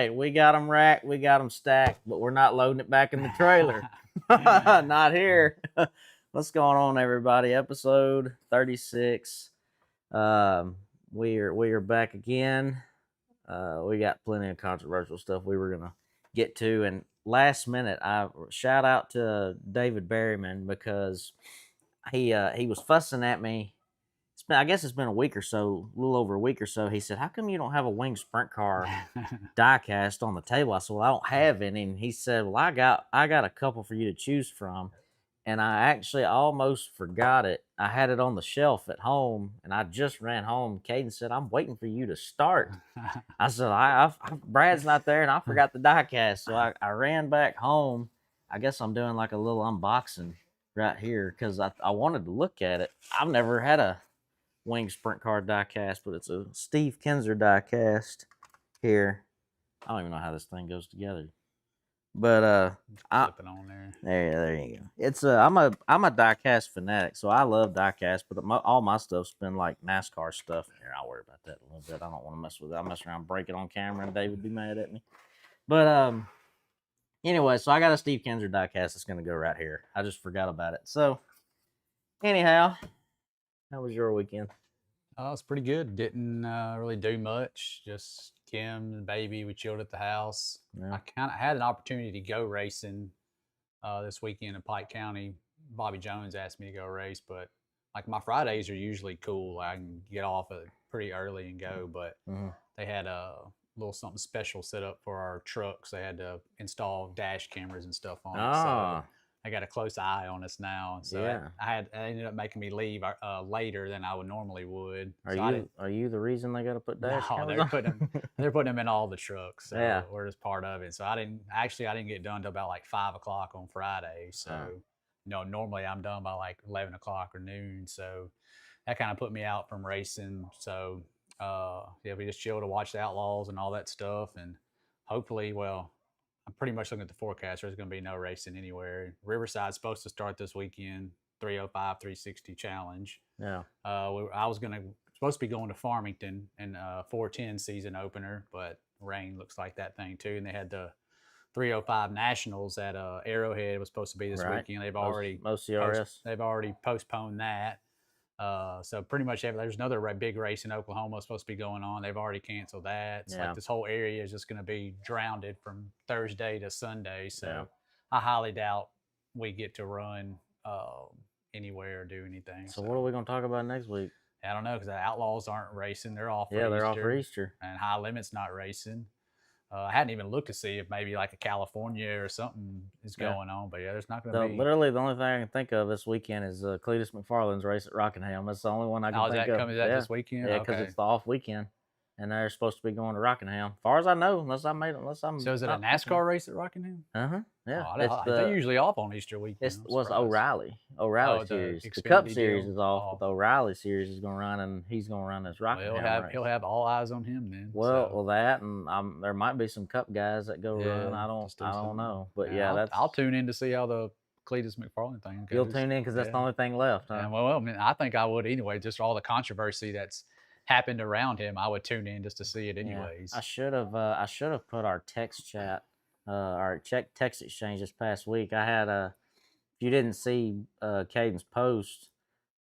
right. We got them racked. We got them stacked, but we're not loading it back in the trailer. Not here. What's going on, everybody? Episode 36. We are back again. We got plenty of controversial stuff we were gonna get to, and last minute, I shout out to David Berryman because he was fussing at me. I guess it's been a week or so, a little over a week or so. He said, "How come you don't have a winged sprint car diecast on the table?" I said, "Well, I don't have any." And he said, "Well, I got a couple for you to choose from." And I actually almost forgot it. I had it on the shelf at home, and I just ran home. Caden said, "I'm waiting for you to start." I said, Brad's not there, and I forgot the diecast. So I ran back home. I guess I'm doing like a little unboxing right here because I wanted to look at it. I've never had a wing sprint car diecast, but it's a Steve Kinzer diecast here. I don't even know how this thing goes together. But flip it on there. There you go. It's I'm a diecast fanatic, so I love diecast, but all my stuff's been like NASCAR stuff. Here, I'll worry about that a little bit. I don't want to mess with it. I'll mess around, break it on camera, and Dave would be mad at me. But anyway, so I got a Steve Kinzer diecast that's gonna go right here. I just forgot about it. So anyhow, how was your weekend? Oh, it's pretty good. Didn't really do much. Just Kim and baby. We chilled at the house. Yeah. I kind of had an opportunity to go racing this weekend in Pike County. Bobby Jones asked me to go race, but like my Fridays are usually cool. I can get off pretty early and go, but they had a little something special set up for our trucks. They had to install dash cameras and stuff on it. So I got a close eye on us now. So yeah. I ended up making me leave later than I would normally would. Are you the reason they got to put dash cameras on? They're putting them in all the trucks. So yeah. we're just part of it. So I didn't get done till about like 5 o'clock on Friday. So normally I'm done by like 11 o'clock or noon. So that kind of put me out from racing. So we just chilled to watch the Outlaws and all that stuff, and hopefully, I'm pretty much looking at the forecast. There's going to be no racing anywhere. Riverside's supposed to start this weekend, 305, 360 challenge. Yeah. I was supposed to be going to Farmington and 410 season opener, but rain looks like that thing too. And they had the 305 Nationals at Arrowhead was supposed to be this weekend. They've already they've already postponed that. So pretty much there's another big race in Oklahoma supposed to be going on. They've already canceled that. It's like this whole area is just going to be drowned from Thursday to Sunday. So I highly doubt we get to run anywhere or do anything. So what are we going to talk about next week? I don't know, because the Outlaws aren't racing. They're off for Easter. They're off for Easter. And High Limit's not racing. I hadn't even looked to see if maybe like a California or something is going on, but there's not going to be. Literally, the only thing I can think of this weekend is Cletus McFarland's race at Rockingham. That's the only one I can think of. Is that this weekend? Yeah, because it's the off weekend, and they're supposed to be going to Rockingham. As far as I know, unless I'm. So is it a NASCAR race at Rockingham? Yeah. They're usually off on Easter weekend. It was O'Reilly series. The Cup series is off, but the O'Reilly series is going to run, and he's going to run this Rockingham. He'll have all eyes on him then. Well, that, and there might be some Cup guys that go run. I don't know, but I'll tune in to see how the Cletus McFarland thing goes. You'll tune in because that's the only thing left. Huh? Yeah, I think I would anyway. Just all the controversy that's happened around him, I would tune in just to see it anyways. I should have put our text chat. Our text exchange this past week. I had if you didn't see Caden's post,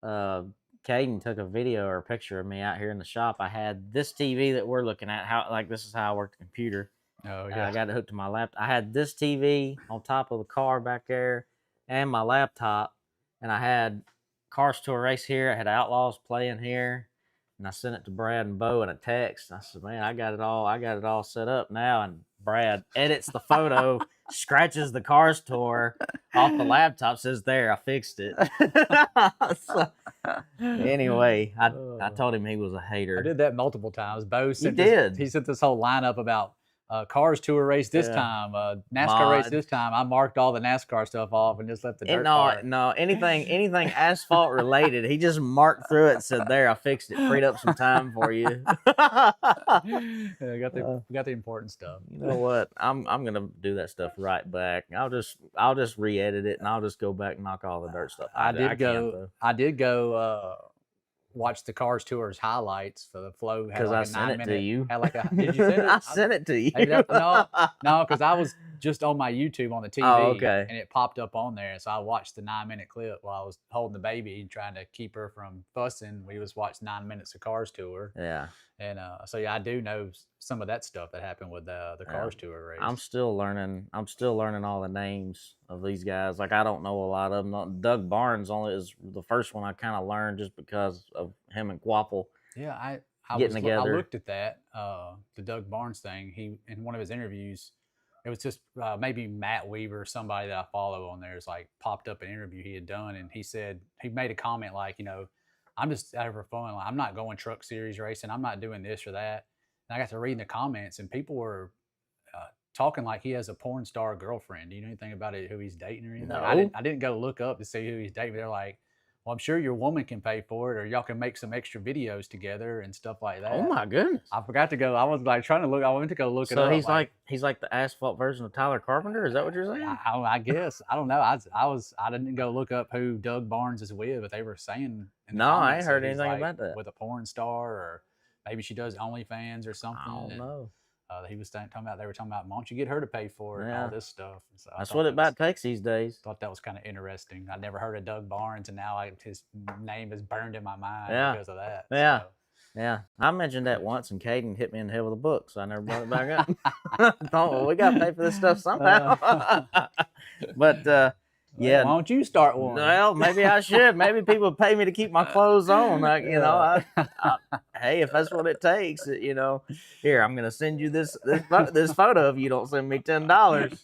Caden took a video or a picture of me out here in the shop. I had this TV that we're looking at. This is how I work the computer. Oh yeah. I got it hooked to my laptop. I had this TV on top of the car back there, and my laptop, and I had Cars Tour Race here. I had Outlaws playing here. And I sent it to Brad and Bo in a text. I said, "Man, I got it all set up now." And Brad edits the photo, scratches the Cars Tour off the laptop, says, "There, I fixed it." So, anyway, I told him he was a hater. I did that multiple times. Bo sent he sent this whole lineup about Cars Tour race this time, NASCAR race this time. I marked all the NASCAR stuff off and just left the dirt part. No, anything asphalt related. He just marked through it and said, "There, I fixed it. Freed up some time for you." Got the important stuff. You know what? I'm gonna do that stuff right back. I'll just re-edit it and I'll just go back and knock all the dirt stuff. I did go watched the Cars Tours highlights for the flow. Had Because I like a sent it to you. Had like a. Did you send it? I sent it to you. Maybe no, because I was just on my YouTube on the TV, Oh, okay. and it popped up on there. So I watched the 9-minute clip while I was holding the baby and trying to keep her from fussing. We was watching 9 minutes of Cars Tour. Yeah. And so yeah, I do know some of that stuff that happened with the Cars Tour race. I'm still learning all the names of these guys. Like I don't know a lot of them. Doug Barnes only is the first one I kind of learned just because of him and Quapple. Yeah, I looked at that the Doug Barnes thing. He in one of his interviews, it was just maybe Matt Weaver, somebody that I follow on there, is like popped up an interview he had done, and he said he made a comment like, I'm just out for fun. Like, I'm not going truck series racing. I'm not doing this or that. And I got to reading the comments, and people were talking like he has a porn star girlfriend. Do you know anything about it, who he's dating or anything? No. I didn't go look up to see who he's dating. They're like, well, I'm sure your woman can pay for it, or y'all can make some extra videos together and stuff like that. Oh my goodness! I forgot to go. I was like trying to look. I went to go look it up. So he's like the asphalt version of Tyler Carpenter. Is that what you're saying? I guess. I don't know. I didn't go look up who Doug Barnes is with, but they were saying. No, I ain't heard anything about that. With a porn star, or maybe she does OnlyFans or something. I don't know. He was talking about. They were talking about, why don't you get her to pay for it and all this stuff. So that's what it about takes these days. Thought that was kind of interesting. I never heard of Doug Barnes, and now his name is burned in my mind because of that. Yeah. So. Yeah, I mentioned that once, and Caden hit me in the head with a book, so I never brought it back up. Thought, well, we got to pay for this stuff somehow. But yeah, why don't you start one? Well, maybe I should. Maybe people pay me to keep my clothes on. Like, hey, if that's what it takes, here, I'm gonna send you this photo if you don't send me $10.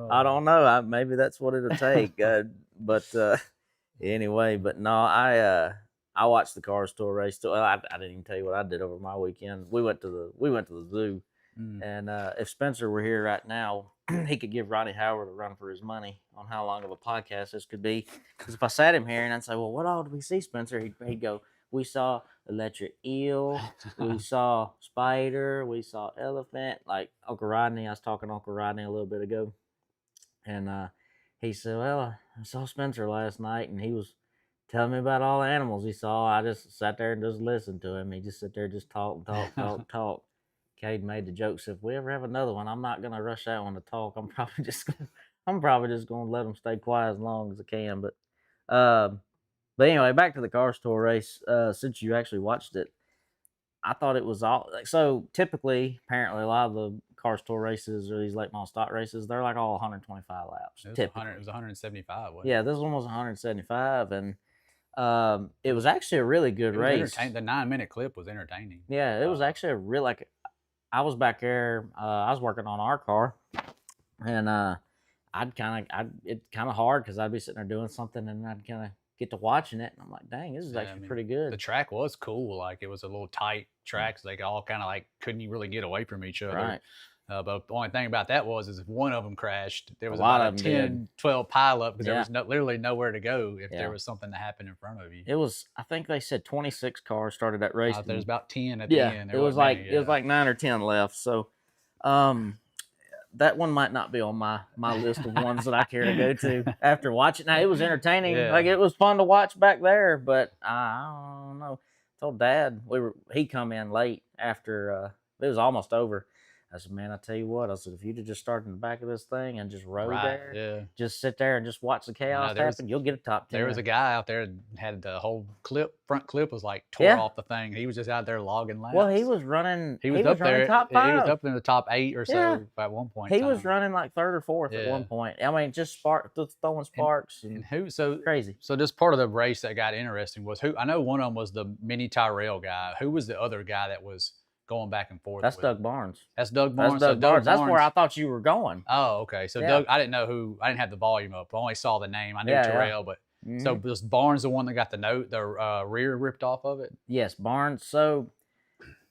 I don't know. Maybe that's what it'll take. But anyway, but no, I watched the Cars Tour race. I didn't even tell you what I did over my weekend. We went to the zoo, and if Spencer were here right now, he could give Ronnie Howard a run for his money on how long of a podcast this could be. Because if I sat him here and I'd say, well, what all did we see, Spencer? He'd go, we saw electric eel, we saw spider, we saw elephant. Like Uncle Rodney, I was talking to Uncle Rodney a little bit ago. And he said, well, I saw Spencer last night, and he was telling me about all the animals he saw. I just sat there and just listened to him. He just sit there, just talk. Cade made the joke, said, if we ever have another one, I'm not gonna rush that one to talk. I'm probably just gonna let them stay quiet as long as I can. But anyway, back to the Cars Tour race. Since you actually watched it, I thought it was all so typically. Apparently, a lot of the Cars Tour races or these late model stock races, they're like all 125 laps. It was 175. Yeah, this one was 175, and it was actually a really good race. The 9-minute clip was entertaining. Yeah, it was actually a real I was back there. I was working on our car, and it's kind of hard because I'd be sitting there doing something, and I'd kind of get to watching it, and I'm like, dang, this is actually pretty good. The track was cool. Like it was a little tight track, so they all kind of like couldn't really get away from each other. Right. But the only thing about that is if one of them crashed, there was about a 10, 12 pileup because there was literally nowhere to go if there was something that happened in front of you. It was, I think they said 26 cars started that race. There's about 10 at the end. It was like 9 or 10 left. So that one might not be on my list of ones that I care to go to after watching. Now, it was entertaining. Yeah. Like, it was fun to watch back there, but I don't know. I told Dad, he come in late after it was almost over. I said, man, I tell you what, I said, if you'd have just started in the back of this thing and just rode there, just sit there and just watch the chaos happen, you'll get a top 10. There was a guy out there that had the whole front clip was like tore off the thing. He was just out there logging laps. Well, he was running. He was up there. Top 5. He was up in the top 8 or so at one point. He was running like 3rd or 4th at one point. I mean, just throwing sparks. And who? So crazy. So this part of the race that got interesting was who? I know one of them was the mini Tyrell guy. Who was the other guy that was going back and forth? That's Doug Barnes. That's Doug Barnes. That's Doug Barnes. That's where I thought you were going. Oh, okay. So Doug, I didn't know who. I didn't have the volume up. I only saw the name. I knew Terrell, but so was Barnes the one that got the rear ripped off of it? Yes, Barnes. So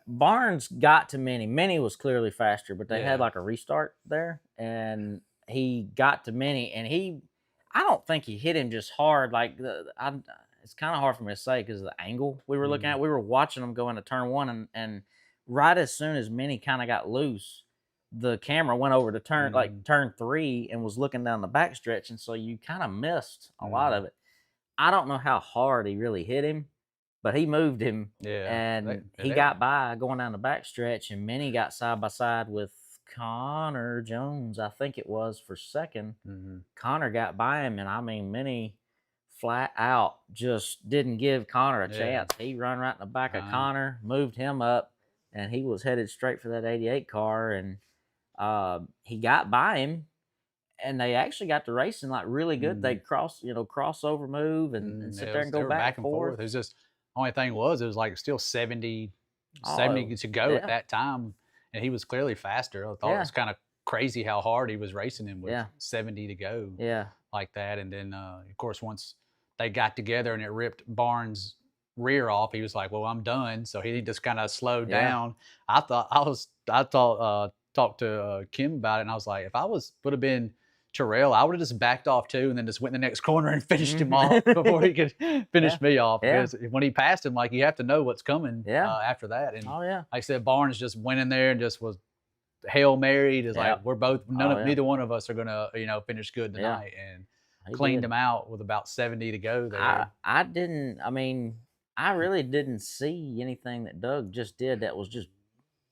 Barnes got to Mini. Mini was clearly faster, but they had like a restart there, and he got to Mini, and I don't think he hit him just hard. Like it's kind of hard for me to say because of the angle we were looking at. We were watching him go into turn 1, and right as soon as Minnie kind of got loose, the camera went over to turn 3 and was looking down the backstretch, and so you kind of missed a lot of it. I don't know how hard he really hit him, but he moved him, Yeah. and he got by going down the backstretch, and Minnie got side by side with Connor Jones, I think it was, for second. Mm-hmm. Connor got by him, and I mean, Minnie flat out just didn't give Connor a chance. He run right in the back of Connor, moved him up, and he was headed straight for that 88 car, and he got by him, and they actually got to racing like really good. They'd crossover move and sit there and go back and forth. It was just, only thing it was like still 70 to go at that time, and he was clearly faster. I thought it was kind of crazy how hard he was racing him with 70 to go like that. And then of course once they got together and it ripped Barnes' rear off, he was like, well, I'm done. So he just kind of slowed down. I talked to Kim about it, and I was like, if I would have been Terrell, I would have just backed off too, and then just went in the next corner and finished him off before he could finish me off. Because when he passed him, like, you have to know what's coming after that. And like I said, Barnes just went in there and just was Hail Married. Is like, we're both neither one of us are gonna finish good tonight, and cleaned him out with about 70 to go there. I really didn't see anything that Doug just did that was just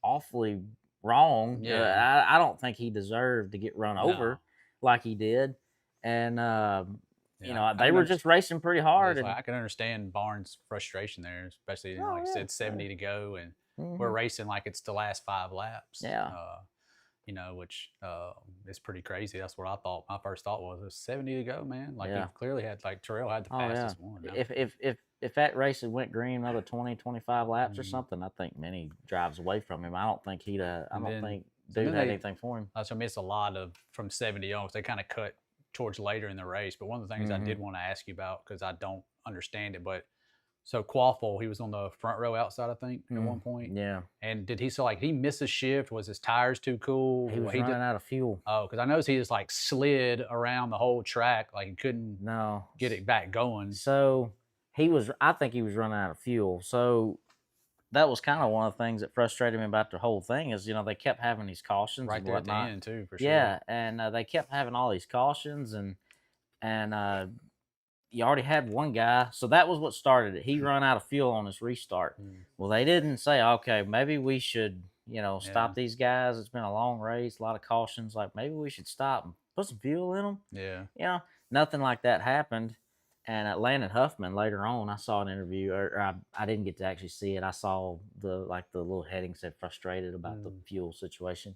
awfully wrong. I don't think he deserved to get run over like he did. And they were just racing pretty hard. And I can understand Barnes' frustration there, especially like I said, 70 to go, and we're racing like it's the last 5 laps. Which is pretty crazy. That's what I thought. My first thought was 70 to go, man. Like, he clearly had, like, Terrell had the fastest one. If that race had went green another 20, 25 laps or something, I think Minnie drives away from him. I don't think Dude had anything for him. I missed a lot of from 70 on. They kind of cut towards later in the race. But one of the things I did want to ask you about, because I don't understand it, but so Quaffle, he was on the front row outside, I think, at one point. Yeah. And did he miss a shift? Was his tires too cool? He was running out of fuel. Oh, because I noticed he just like slid around the whole track, like he couldn't get it back going. So I think he was running out of fuel. So that was kind of one of the things that frustrated me about the whole thing is, they kept having these cautions right there at the end too, for sure. Yeah, and they kept having all these cautions, and you already had one guy. So that was what started it. He run out of fuel on his restart. Well, they didn't say, okay, maybe we should, stop these guys. It's been a long race, a lot of cautions. Like, maybe we should stop and put some fuel in them. Yeah. Nothing like that happened. And at Landon Huffman later on, I saw an interview, or I didn't get to actually see it. I saw the little heading said frustrated about the fuel situation.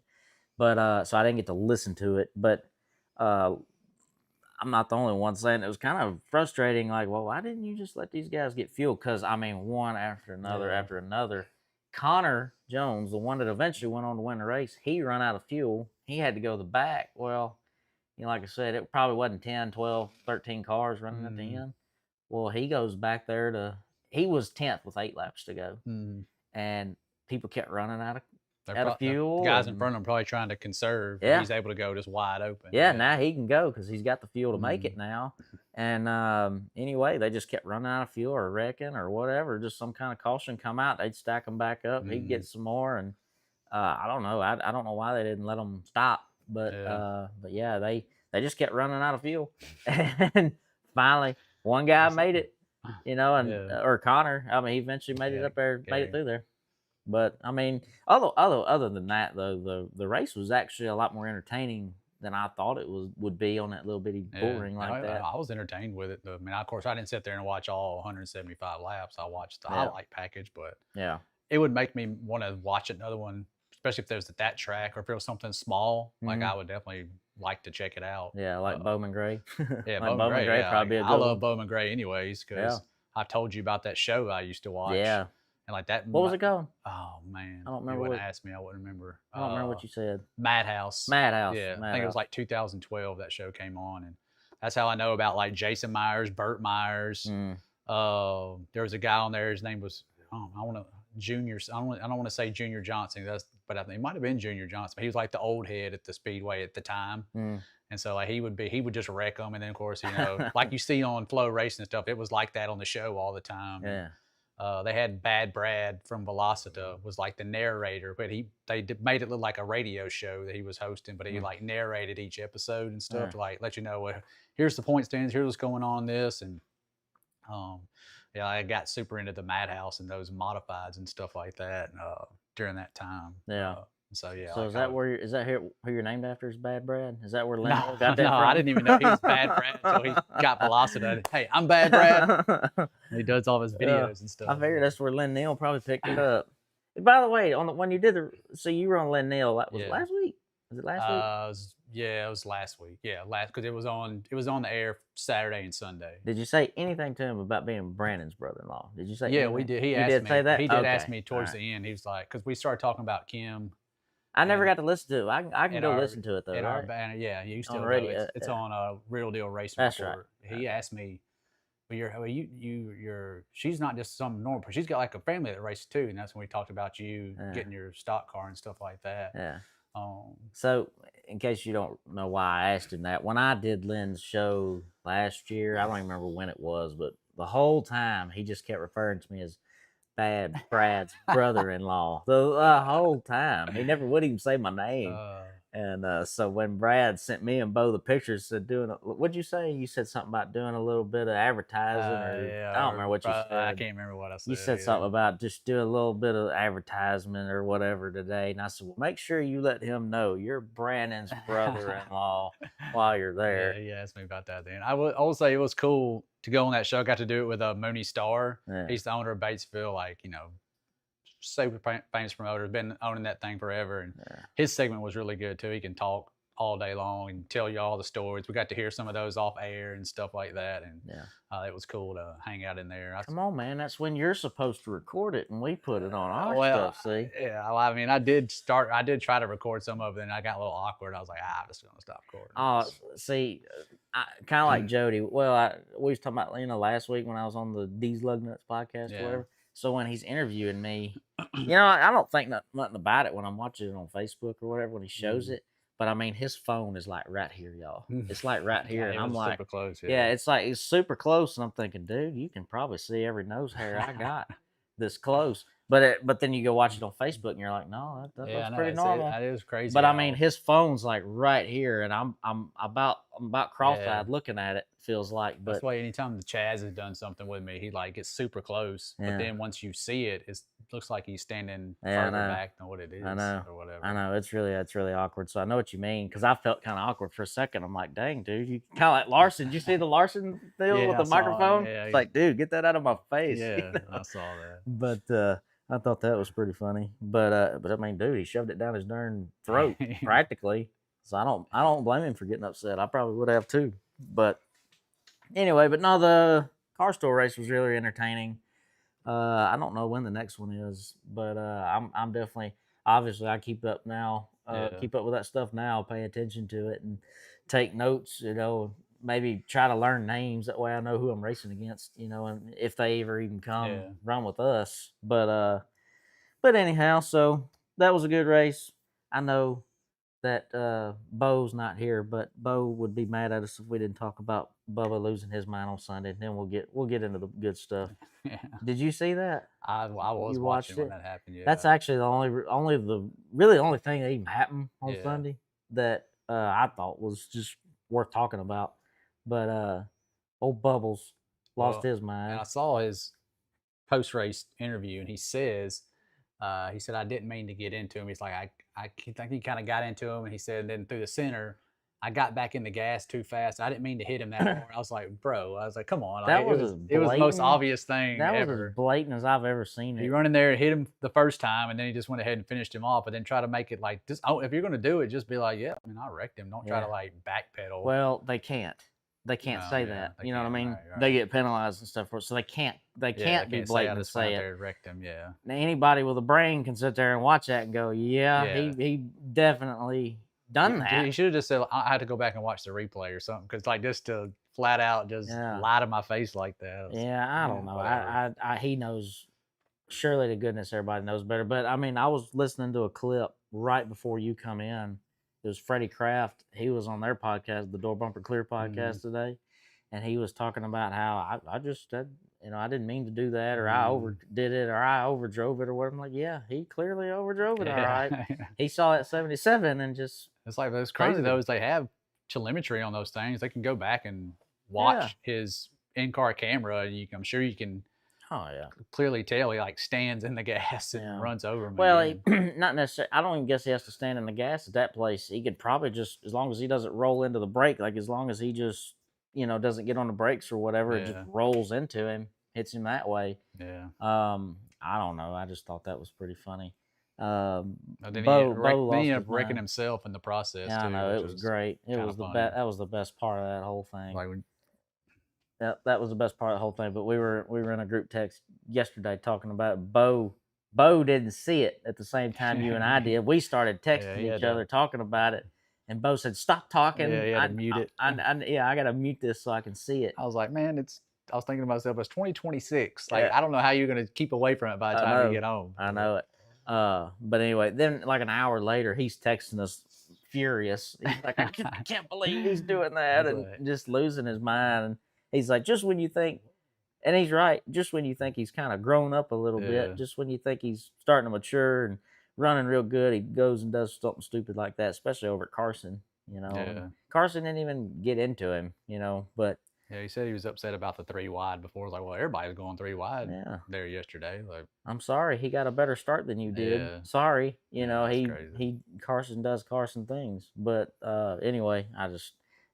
But so I didn't get to listen to it. But I'm not the only one saying it was kind of frustrating. Like, well, why didn't you just let these guys get fuel? Because, one after another after another. Connor Jones, the one that eventually went on to win the race, he run out of fuel. He had to go to the back. Well, like I said, it probably wasn't 10, 12, 13 cars running at the end. Well, he goes back there he was 10th with 8 laps to go. And people kept running out of fuel. The guys in front of him probably trying to conserve. Yeah. He's able to go just wide open. Yeah, now he can go because he's got the fuel to make it now. And anyway, they just kept running out of fuel or wrecking or whatever. Just some kind of caution come out. They'd stack them back up. He'd get some more. And I don't know. I don't know why they didn't let them stop. But yeah, they just kept running out of fuel. And finally, one guy made it, or Connor. He eventually made it up there, made it through there. But other than that, though, the race was actually a lot more entertaining than I thought it would be on that little bitty bull ring like that. I was entertained with it. Of course, I didn't sit there and watch all 175 laps. I watched the highlight package, but it would make me want to watch another one, especially if there's that track or if it was something small. Like, I would definitely like to check it out. Yeah, like Bowman Gray. Yeah, like Bowman Gray probably be a good I love Bowman Gray anyways, because I've told you about that show I used to watch. Yeah. And like that. What was it called? Oh man, I don't remember. You wouldn't ask me, I wouldn't remember. I don't remember what you said. Madhouse. Yeah, I think it was like 2012 that show came on, and that's how I know about like Jason Myers, Burt Myers. There was a guy on there. His name was I don't want to say Junior Johnson. But I think it might have been Junior Johnson. But he was like the old head at the Speedway at the time. And so like he would just wreck them, and then of course like you see on Flow Racing and stuff, it was like that on the show all the time. Yeah. They had Bad Brad from Velocita was like the narrator, but they made it look like a radio show that he was hosting, but he like narrated each episode and stuff to like let you know, here's the point stands, here's what's going on in this, and Yeah, I got super into the Madhouse and those modifieds and stuff like that during that time. Yeah. So yeah, So like is that is that here who you're named after? Is Bad Brad? Is that where Lynn no, got that no, from? I didn't even know he was Bad Brad until he got Velocity. Hey, I'm Bad Brad. And he does all his videos and stuff. I figured that's where Lynn Neal probably picked it up. By the way, on the when you did so you were on Lynn Neal. That was last week. Was it last week? It was last week. Yeah, because it was on the air Saturday and Sunday. Did you say anything to him about being Brandon's brother-in-law? Did you say? Yeah, anything? we did. He you asked did me. say that. He did okay. ask me towards the end. He was like, because we started talking about Kim. I never got to listen to it. I can go listen to it though. Right? Yeah, you still on radio. It's on a Real Deal Racing That's Report. Right. He asked me, you're she's not just some normal person. She's got like a family that races too, and that's when we talked about you getting your stock car and stuff like that. Yeah. So, in case you don't know why I asked him that, when I did Lynn's show last year, I don't even remember when it was, but the whole time he just kept referring to me as Bad Brad's brother-in-law. The whole time. He never would even say my name. And so when Brad sent me and Bo the pictures, said what'd you say? You said something about doing a little bit of advertising, or I don't remember what you said. I can't remember what I said. You said something about just do a little bit of advertisement or whatever today, and I said, well, make sure you let him know you're Brandon's brother-in-law while you're there. Yeah, he asked me about that then. I will say it was cool to go on that show. I got to do it with Mooney Starr. Yeah. He's the owner of Batesville, like, super famous promoter, been owning that thing forever, and his segment was really good too. He can talk all day long and tell you all the stories. We got to hear some of those off air and stuff like that, and it was cool to hang out in there. Come on, man, that's when you're supposed to record it, and we put it on our stuff. See? Yeah, I mean, I did try to record some of it, and I got a little awkward. I was like, I'm just gonna stop recording. See, kind of like Jody. Well, we was talking about last week when I was on the D's Lug Nuts podcast or whatever. So when he's interviewing me, I don't think nothing about it when I'm watching it on Facebook or whatever when he shows it. But I mean, his phone is like right here, y'all. It's like right here, and I'm like, super close. Yeah, it's super close, and I'm thinking, dude, you can probably see every nose hair I got this close. But then you go watch it on Facebook, and you're like, no, that looks pretty normal. That is crazy. But I mean, his phone's like right here, and I'm about cross-eyed looking at it. Feels like. But that's why anytime the Chaz has done something with me, he like gets super close. But then once you see it, it looks like he's standing further back than what it is. I know. Or whatever. I know. It's really awkward. So I know what you mean, because I felt kind of awkward for a second. I'm like, dang, dude, you kind of like Larson. Did you see the Larson deal with the microphone? It's like, dude, get that out of my face. Yeah, I saw that. But I thought that was pretty funny. But I mean, dude, he shoved it down his darn throat practically. So I don't blame him for getting upset. I probably would have too. But anyway, but no, the car store race was really entertaining. I don't know when the next one is, but I'm definitely, obviously I keep up now. Keep up with that stuff now. Pay attention to it and take notes. Maybe try to learn names. That way I know who I'm racing against. And if they ever even come run with us. But anyhow, so that was a good race. I know that Bo's not here, but Bo would be mad at us if we didn't talk about Bubba losing his mind on Sunday. And then we'll get into the good stuff. Yeah. Did you see that? I was watching when that happened. Yeah. That's actually the only thing that even happened on Sunday that I thought was just worth talking about. But old Bubbles lost his mind. And I saw his post-race interview, and he said I didn't mean to get into him. He's like, I think he kind of got into him, and he said, then through the center, I got back in the gas too fast. I didn't mean to hit him that hard. I was like, bro, come on. It was the most obvious thing ever. That was as blatant as I've ever seen it. He run in there and hit him the first time, and then he just went ahead and finished him off, but then try to make it like this. Oh, if you're going to do it, just be like, I wrecked him. Don't try to like backpedal. Well, they can't. They can't say that. You know what I mean? Right. They get penalized and stuff for it. So they can't be blatant and say it. Wrecked him, yeah. Now, anybody with a brain can sit there and watch that and go, he definitely done that. He should have just said, I had to go back and watch the replay or something, because like just to flat out just lie to my face like that. I don't know. He knows. Surely to goodness everybody knows better. But I mean, I was listening to a clip right before you come in. It was Freddie Kraft. He was on their podcast, the Door Bumper Clear podcast today, and he was talking about how I didn't mean to do that, or I overdid it, or I overdrove it, or whatever. I'm like, yeah, he clearly overdrove it. All right, he saw that 77 and just. It's like those crazy though. Is they have telemetry on those things. They can go back and watch his in-car camera, and I'm sure you can Oh yeah. Clearly tell he like stands in the gas and Yeah. runs over him Well, again. not necessarily. I don't even guess he has to stand in the gas at that place. He could probably just, as long as he doesn't roll into the brake, like as long as he just, doesn't get on the brakes or whatever, it just Yeah. rolls into him, hits him that way. Yeah. I don't know. I just thought that was pretty funny. Then Bo he lost ended up his wrecking mind. himself in the process Yeah, I too, know. which It was was great. It kind was of the funny. best. That was the best part of that whole thing. Like when, That was the best part of the whole thing. But we were in a group text yesterday talking about it. Bo didn't see it at the same time you and I did. We started yeah, texting he each had other to, talking about it, and Bo said, "Stop yeah, talking. he had to mute it. Yeah, I gotta mute this so I can see it." I was like, man, I was thinking to myself, it's 2026. Like, Yeah, I don't know how you're gonna keep away from it by the I time you know, get home. I know it. But anyway, then like an hour later, he's texting us furious. He's like, I can't believe he's doing that, He's and like, just losing his mind. And he's like, just when you think. And he's right. Just when you think he's kind of grown up a little yeah, bit, just when you think he's starting to mature and running real good, he goes and does something stupid like that, especially over at Carson, And yeah. Carson didn't even get into him, but Yeah, he said he was upset about the 3 wide before. I was like, well, everybody's going 3 wide yeah, there yesterday. Like, I'm sorry. He got a better start than you did. yeah, Sorry. yeah, that's he crazy. he Carson does Carson things. But anyway,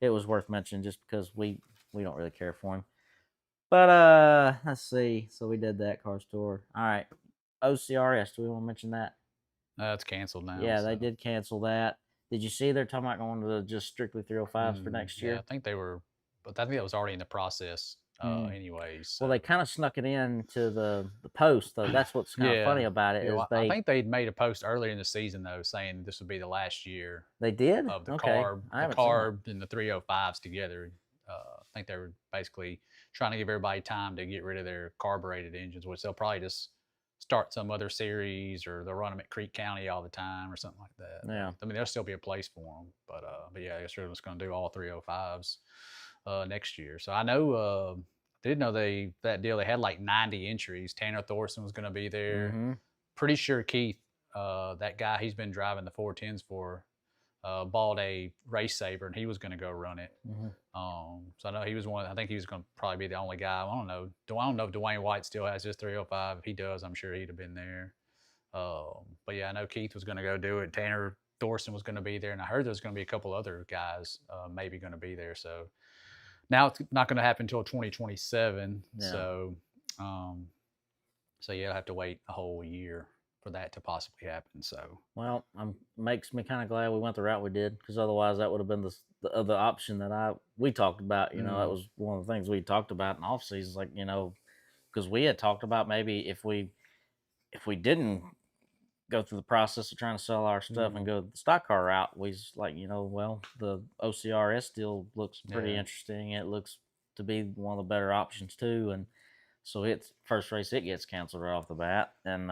it was worth mentioning just because we don't really care for him. But let's see. So we did that car tour. All right. OCRS, do we want to mention that? That's canceled now. Yeah, So. they did cancel that. Did you see they're talking about going to just strictly 305s for next Yeah, year? I think they were, but I think that was already in the process, anyways. So. Well, they kind of snuck it in to the post though. That's what's kind of Yeah, funny about it yeah. is Well, I think they'd made a post earlier in the season though, saying this would be the last year they did. of the Okay, I haven't seen carb and the 305s together. I think they were basically trying to give everybody time to get rid of their carbureted engines, which they'll probably just start some other series or they'll run them at Creek County all the time or something like that. Yeah. I mean, there'll still be a place for them, but yeah, I guess they're just going to do all 305s next year. So I know, did know that deal. They had like 90 entries. Tanner Thorson was going to be there. Mm-hmm. Pretty sure Keith, that guy he's been driving the 410s for, bought a race saver and he was going to go run it. Mm-hmm. So I know he was one. I think he was going to probably be the only guy. I don't know. I don't know if Dwayne White still has his 305. If he does, I'm sure he'd have been there. But yeah, I know Keith was going to go do it. Tanner Thorson was going to be there, and I heard there's going to be a couple other guys maybe going to be there. So now it's not going to happen until 2027. Yeah. So yeah, I'll have to wait a whole year for that to possibly happen. So well, makes me kind of glad we went the route we did because otherwise that would have been the other option that we talked about. That was one of the things we talked about in off seasons, like because we had talked about maybe if we didn't go through the process of trying to sell our stuff and go the stock car route, we was like, well, the OCRS still looks pretty interesting. It looks to be one of the better options too, and so it's first race it gets canceled right off the bat, and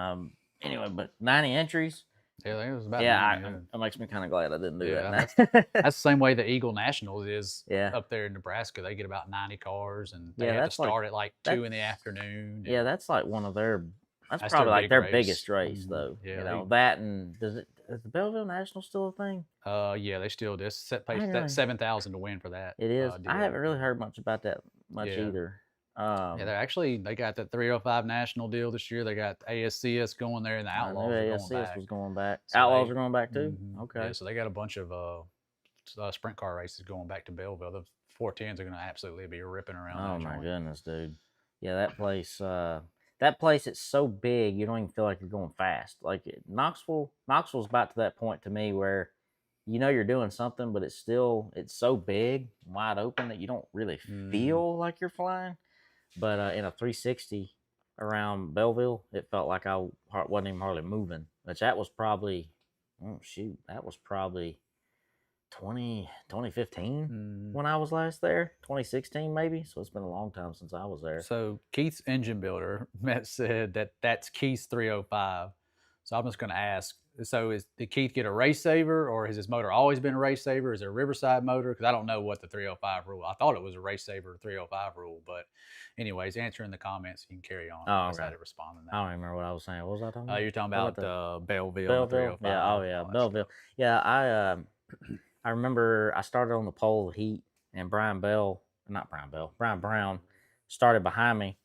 anyway, but 90 entries. Yeah, I think it was about 90, it makes me kind of glad I didn't do that. That's the same way the Eagle Nationals is Yeah. up there in Nebraska. They get about 90 cars, and they Yeah, have to that's like- start at like 2 in the afternoon. Yeah, that's like one of their. That's That's probably their like big their race. biggest race, Mhm. though. Yeah, That and is the Belleville National still a thing? Yeah, they still do. Set I pace know. that 7,000 to win for that. It is. deal. I haven't really heard much about that Yeah. either. Yeah, they got the 305 national deal this year. They got ASCS going there, and the I knew Outlaws are going ASCS back. was going back. So Outlaws they- are going back too. Mhm. Okay. Yeah, so they got a bunch of sprint car races going back to Belleville. The 410s are going to absolutely be ripping around. Oh that my joint. goodness, dude. Yeah, that place. That place. It's so big, you don't even feel like you're going fast. Like Knoxville's about to that point to me where, you're doing something, but it's so big, wide open that you don't really feel like you're flying. But in a 360 around Belleville, it felt like I wasn't even hardly moving. Which that was probably, that was probably 2015 when I was last there. 2016 maybe. So it's been a long time since I was there. So Keith's engine builder said that's Keith's 305. So I'm just going to ask. So did Keith get a race saver, or has his motor always been a race saver? Is it a Riverside motor? Because I don't know what the 305 rule. I thought it was a race saver 305 rule, but anyways, answer in the comments. You can carry on. Oh, okay. okay. How to respond to that. I don't even remember what I was saying. What was I talking about? You're talking about Belleville. Belleville. Yeah. Oh yeah, Belleville. Yeah. I remember I started on the pole heat, and Brian Brown started behind me,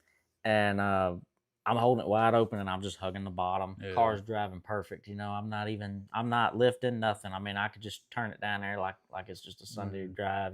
and I'm holding it wide open and I'm just hugging the bottom. Yeah. Car's driving perfect. I'm not lifting nothing. I mean, I could just turn it down there like it's just a Sunday drive.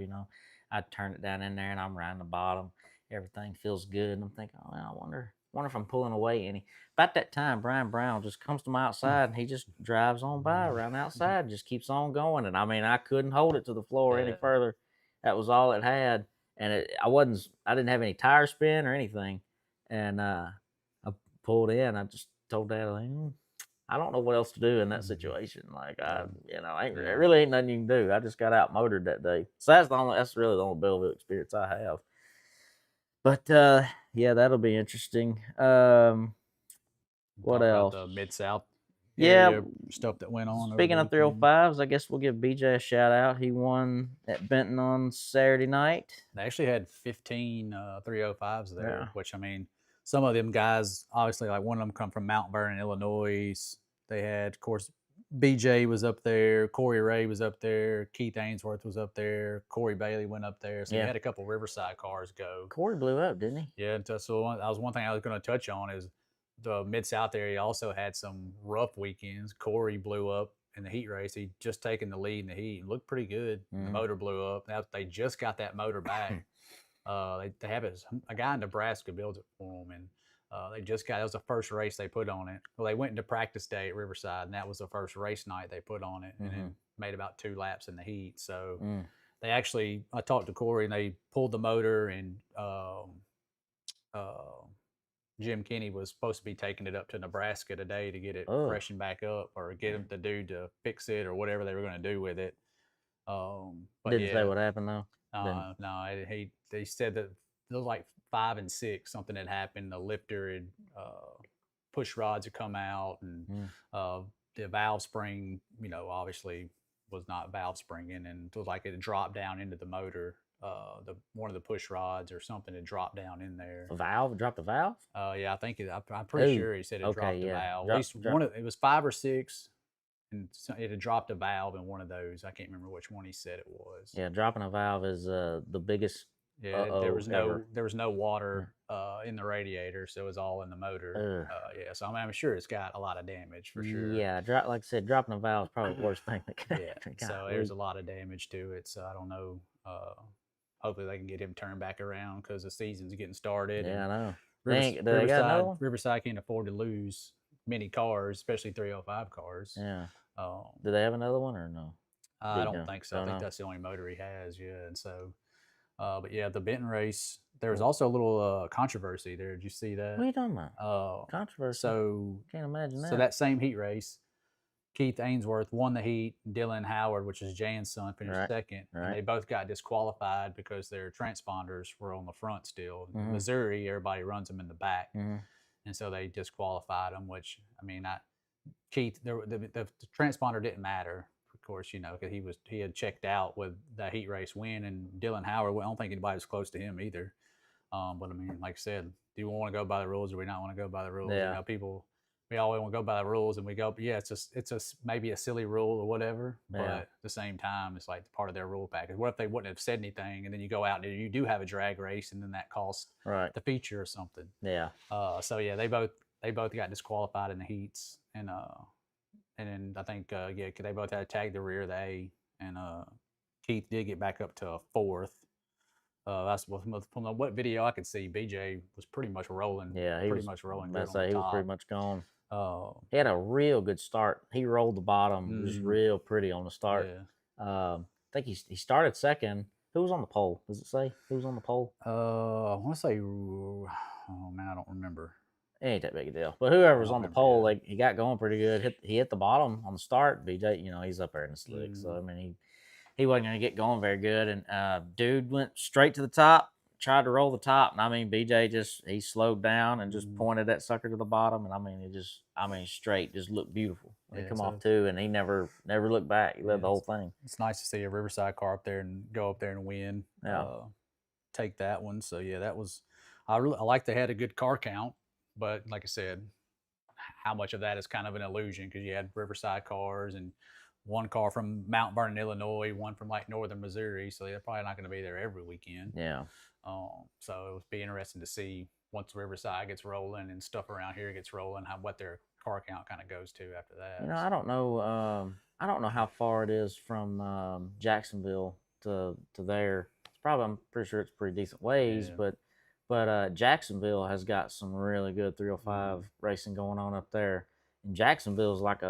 I'd turn it down in there and I'm riding the bottom. Everything feels good. And I'm thinking, oh, I wonder if I'm pulling away any. About that time, Brian Brown just comes to my outside and he just drives on by around outside, just keeps on going. And I mean, I couldn't hold it to the floor any further. That was all it had. And I didn't have any tire spin or anything. And I pulled in. I just told Dad, I don't know what else to do in that situation. Like there really ain't nothing you can do. I just got outmotored that day. So that's really the only Belleville experience I have. But yeah, that'll be interesting. What else? The Mid-South stuff that went on. Speaking of 305s, I guess we'll give BJ a shout out. He won at Benton on Saturday night. They actually had 15 305s there, which, I mean, some of them guys, obviously, like one of them come from Mount Vernon, Illinois. They had, of course, BJ was up there. Corey Ray was up there. Keith Ainsworth was up there. Corey Bailey went up there. So you had a couple Riverside cars go. Corey blew up, didn't he? Yeah. So that was one thing I was going to touch on is the Mid-South area also had some rough weekends. Corey blew up in the heat race. He'd just taken the lead in the heat. It looked pretty good. The motor blew up. Now they just got that motor back. They have a guy in Nebraska built it for them, and that was the first race they put on it. Well, they went into practice day at Riverside, and that was the first race night they put on it, and then made about 2 laps in the heat. So they actually, I talked to Corey, and they pulled the motor, and Jim Kenny was supposed to be taking it up to Nebraska today to get it freshened back up, or get them the dude to fix it, or whatever they were going to do with it. But didn't say what happened though. No, they said that it was like 5 and 6. Something had happened. The lifter had push rods had come out, and the valve spring, obviously was not valve springing, and it was like it dropped down into the motor. One of the push rods or something had dropped down in there. A valve? Dropped the valve? Yeah, I think I'm pretty sure he said it dropped the valve. At least one of it was 5 or 6. And it had dropped a valve in one of those. I can't remember which one he said it was. Yeah, dropping a valve is the biggest. Yeah, there was no water in the radiator, so it was all in the motor. So I'm sure it's got a lot of damage for sure. Yeah, like I said, dropping a valve is probably the worst thing that could happen. So there's a lot of damage to it. So I don't know. Hopefully they can get him turned back around because the season's getting started. Yeah, I know. Riverside can't afford to lose many cars, especially 305 cars. Yeah. Do they have another one or no? I don't think so. I think that's the only motor he has. Yeah, and so, but yeah, the Benton race. There was also a little controversy there. Did you see that? What are you talking about? Controversy. So can't imagine that. So that same heat race, Keith Ainsworth won the heat. Dylan Howard, which is Jan's son, finished second. Right. And they both got disqualified because their transponders were on the front still. Missouri, everybody runs them in the back. And so they disqualified him, which, I mean, Keith, the transponder didn't matter, of course, because he had checked out with that heat race win, and Dylan Howard, I don't think anybody was close to him either. But I mean, like I said, do we want to go by the rules or we not want to go by the rules? Yeah. We always want to go by the rules, and we go, yeah, it's maybe a silly rule or whatever, but at the same time, it's like part of their rule package. What if they wouldn't have said anything, and then you go out and you do have a drag race, and then that costs the feature or something? Yeah. So yeah, they both got disqualified in the heats, and then I think they both had to tag the rear of the A, and Keith did get back up to a 4th. That's from what video I could see, BJ was pretty much rolling. Yeah, he was rolling. He was pretty much gone. He had a real good start. He rolled the bottom. It was real pretty on the start. Yeah. I think he started second. Who was on the pole? Does it say who was on the pole? I want to say, oh man, I don't remember. It ain't that big a deal. But whoever was on the pole, like he got going pretty good. He hit the bottom on the start. BJ, he's up there in the slick. So I mean, he wasn't going to get going very good. And dude went straight to the top, tried to roll the top. And I mean, BJ he slowed down and just pointed that sucker to the bottom. And I mean, straight, just looked beautiful. He come off too, and he never looked back. He led the whole thing. It's nice to see a Riverside car up there and go up there and win. Yeah. Take that one. So yeah, that was, I like they had a good car count, but like I said, how much of that is kind of an illusion because you had Riverside cars and one car from Mount Vernon, Illinois, one from like northern Missouri, so they're probably not going to be there every weekend. Yeah. So it would be interesting to see once Riverside gets rolling and stuff around here gets rolling, what their car count kind of goes to after that. You know, I don't know. I don't know how far it is from Jacksonville to there. It's probably, I'm pretty sure it's pretty decent ways, Yeah. but Jacksonville has got some really good 305 racing going on up there. And Jacksonville is like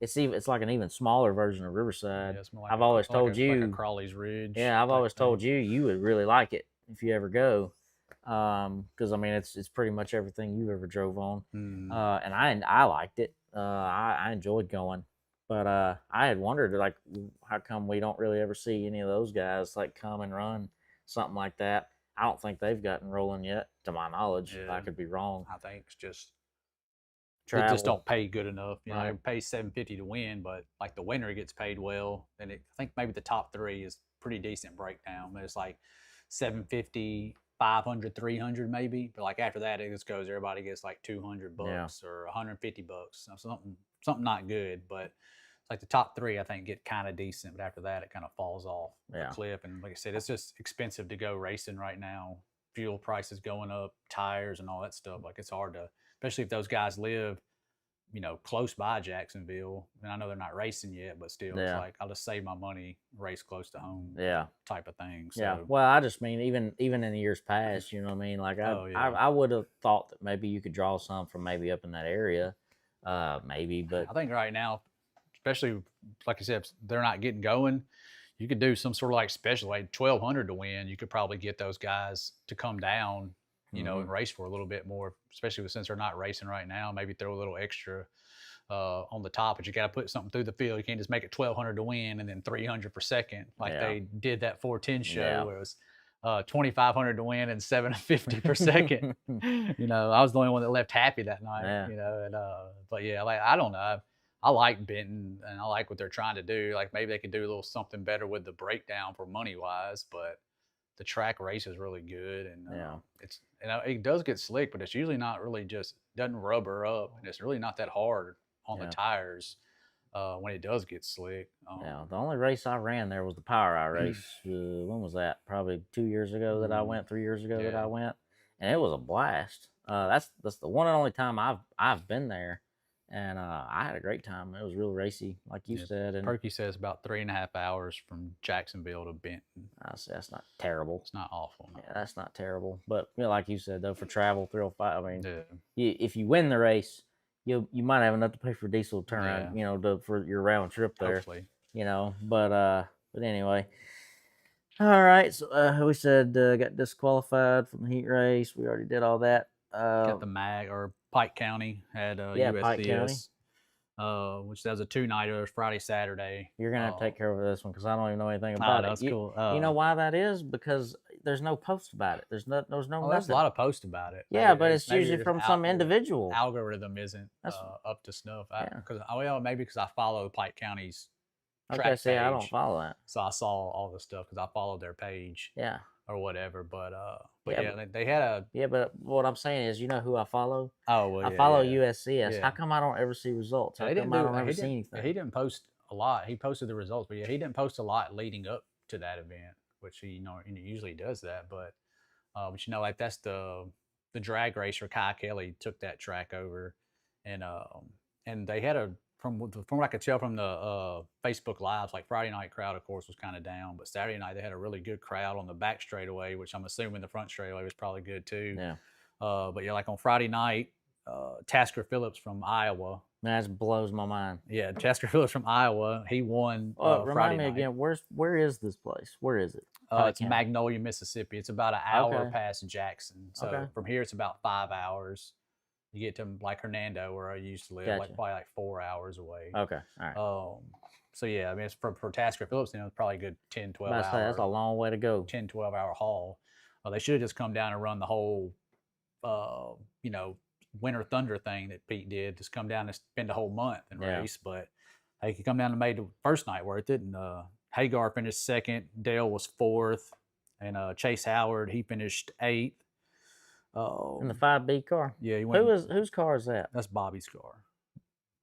it's like an even smaller version of Riverside. Yeah, it's more like I've always told like a you, Crawley's Ridge. yeah, I've type always told thing. you would really like it if you ever go, because I mean it's pretty much everything you ever drove on, and I liked it. I enjoyed going, but I had wondered like how come we don't really ever see any of those guys like come and run something like that. I don't think they've gotten rolling yet, to my knowledge. Yeah. I could be wrong. I think it's just Travel. they just don't pay good enough. You know, Right. they pay $750 to win, but like the winner gets paid well. And I think maybe the top three is pretty decent breakdown. It's like 750, 500, 300 maybe. But like after that, it just goes. Everybody gets like $200 or $150. Something not good, but it's like the top three I think get kind of decent. But after that, it kind of falls off the cliff. And like I said, it's just expensive to go racing right now. Fuel prices going up, tires and all that stuff. Like it's hard to, especially if those guys live, you know, close by Jacksonville. And I know they're not racing yet, but still, it's like I'll just save my money, race close to home, type of thing. So. Yeah. Well, I just mean even in the years past, you know what I mean. Like I would have thought that maybe you could draw some from maybe up in that area, maybe. But I think right now, especially like I said, they're not getting going. You could do some sort of like special, like 1,200 to win. You could probably get those guys to come down, you know, and race for a little bit more, especially since they're not racing right now. Maybe throw a little extra on the top, but you got to put something through the field. You can't just make it 1,200 to win and then 300 per second like they did that 410 show where it was 2,500 to win and 750 per second. You know, I was the only one that left happy that night. You know, and but yeah, like I don't know. I like Benton and I like what they're trying to do. Like maybe they could do a little something better with the breakdown for money wise, but the track race is really good. And it's, it does get slick, but it's usually not really doesn't rubber up. And it's really not that hard on the tires when it does get slick. The only race I ran there was the Power Eye race. When was that? Probably 2 years ago that I went, 3 years ago that I went. And it was a blast. That's the one and only time I've been there. And I had a great time. It was real racy, like you said. And Perky says about 3.5 hours from Jacksonville to Benton. I say that's not terrible. It's not awful. No. Yeah, that's not terrible. But you know, like you said, though, for travel, 305. I mean, if you win the race, you might have enough to pay for diesel turnaround. You know, for your round trip there. Hopefully. You know, but anyway. All right, so we said got disqualified from the heat race. We already did all that. Got the MAG or Pike County had USDS, Pike County. Which was a 2-nighter, Friday, Saturday. You're gonna have to take care of this one because I don't even know anything about it. That's cool. You know why that is? Because there's no post about it. There's no there's a nothing. lot of posts about it. Yeah, but it's usually from some individual. Algorithm isn't up to snuff. Maybe because I follow Pike County's track page. I don't follow that. So I saw all the stuff because I followed their page. Yeah. Or whatever, but they had a but what I'm saying is, you know who I follow? Oh, well, I follow USCS. How come I don't ever see results? How come I don't ever see anything? He didn't post a lot. He posted the results, but he didn't post a lot leading up to that event, which he usually does that. But you know, like that's the drag racer Kai Kelly took that track over, and they had from what I could tell from the Facebook Lives, like Friday night crowd, of course, was kind of down, but Saturday night they had a really good crowd on the back straightaway, which I'm assuming the front straightaway was probably good too. Yeah. But yeah, like on Friday night, Tasker Phillips from Iowa. Man, that blows my mind. Yeah, Tasker Phillips from Iowa, he won Friday night. Again, where is this place? Where is it? It's Magnolia, Mississippi. It's about an hour past Jackson. So from here, it's about 5 hours. You get to like Hernando, where I used to live, like probably like 4 hours away. Okay, all right. So yeah, I mean, it's for Tasker Phillips, it's probably a good 10, 12 hours. That's a long way to go. 10, 12 hour haul. They should have just come down and run the whole, Winter Thunder thing that Pete did. Just come down and spend a whole month and race. But they could come down and made the first night worth it. And Hagar finished second. Dale was fourth. And Chase Howard, he finished eighth. In the 5B car. Yeah, he went. Whose car is that? That's Bobby's car.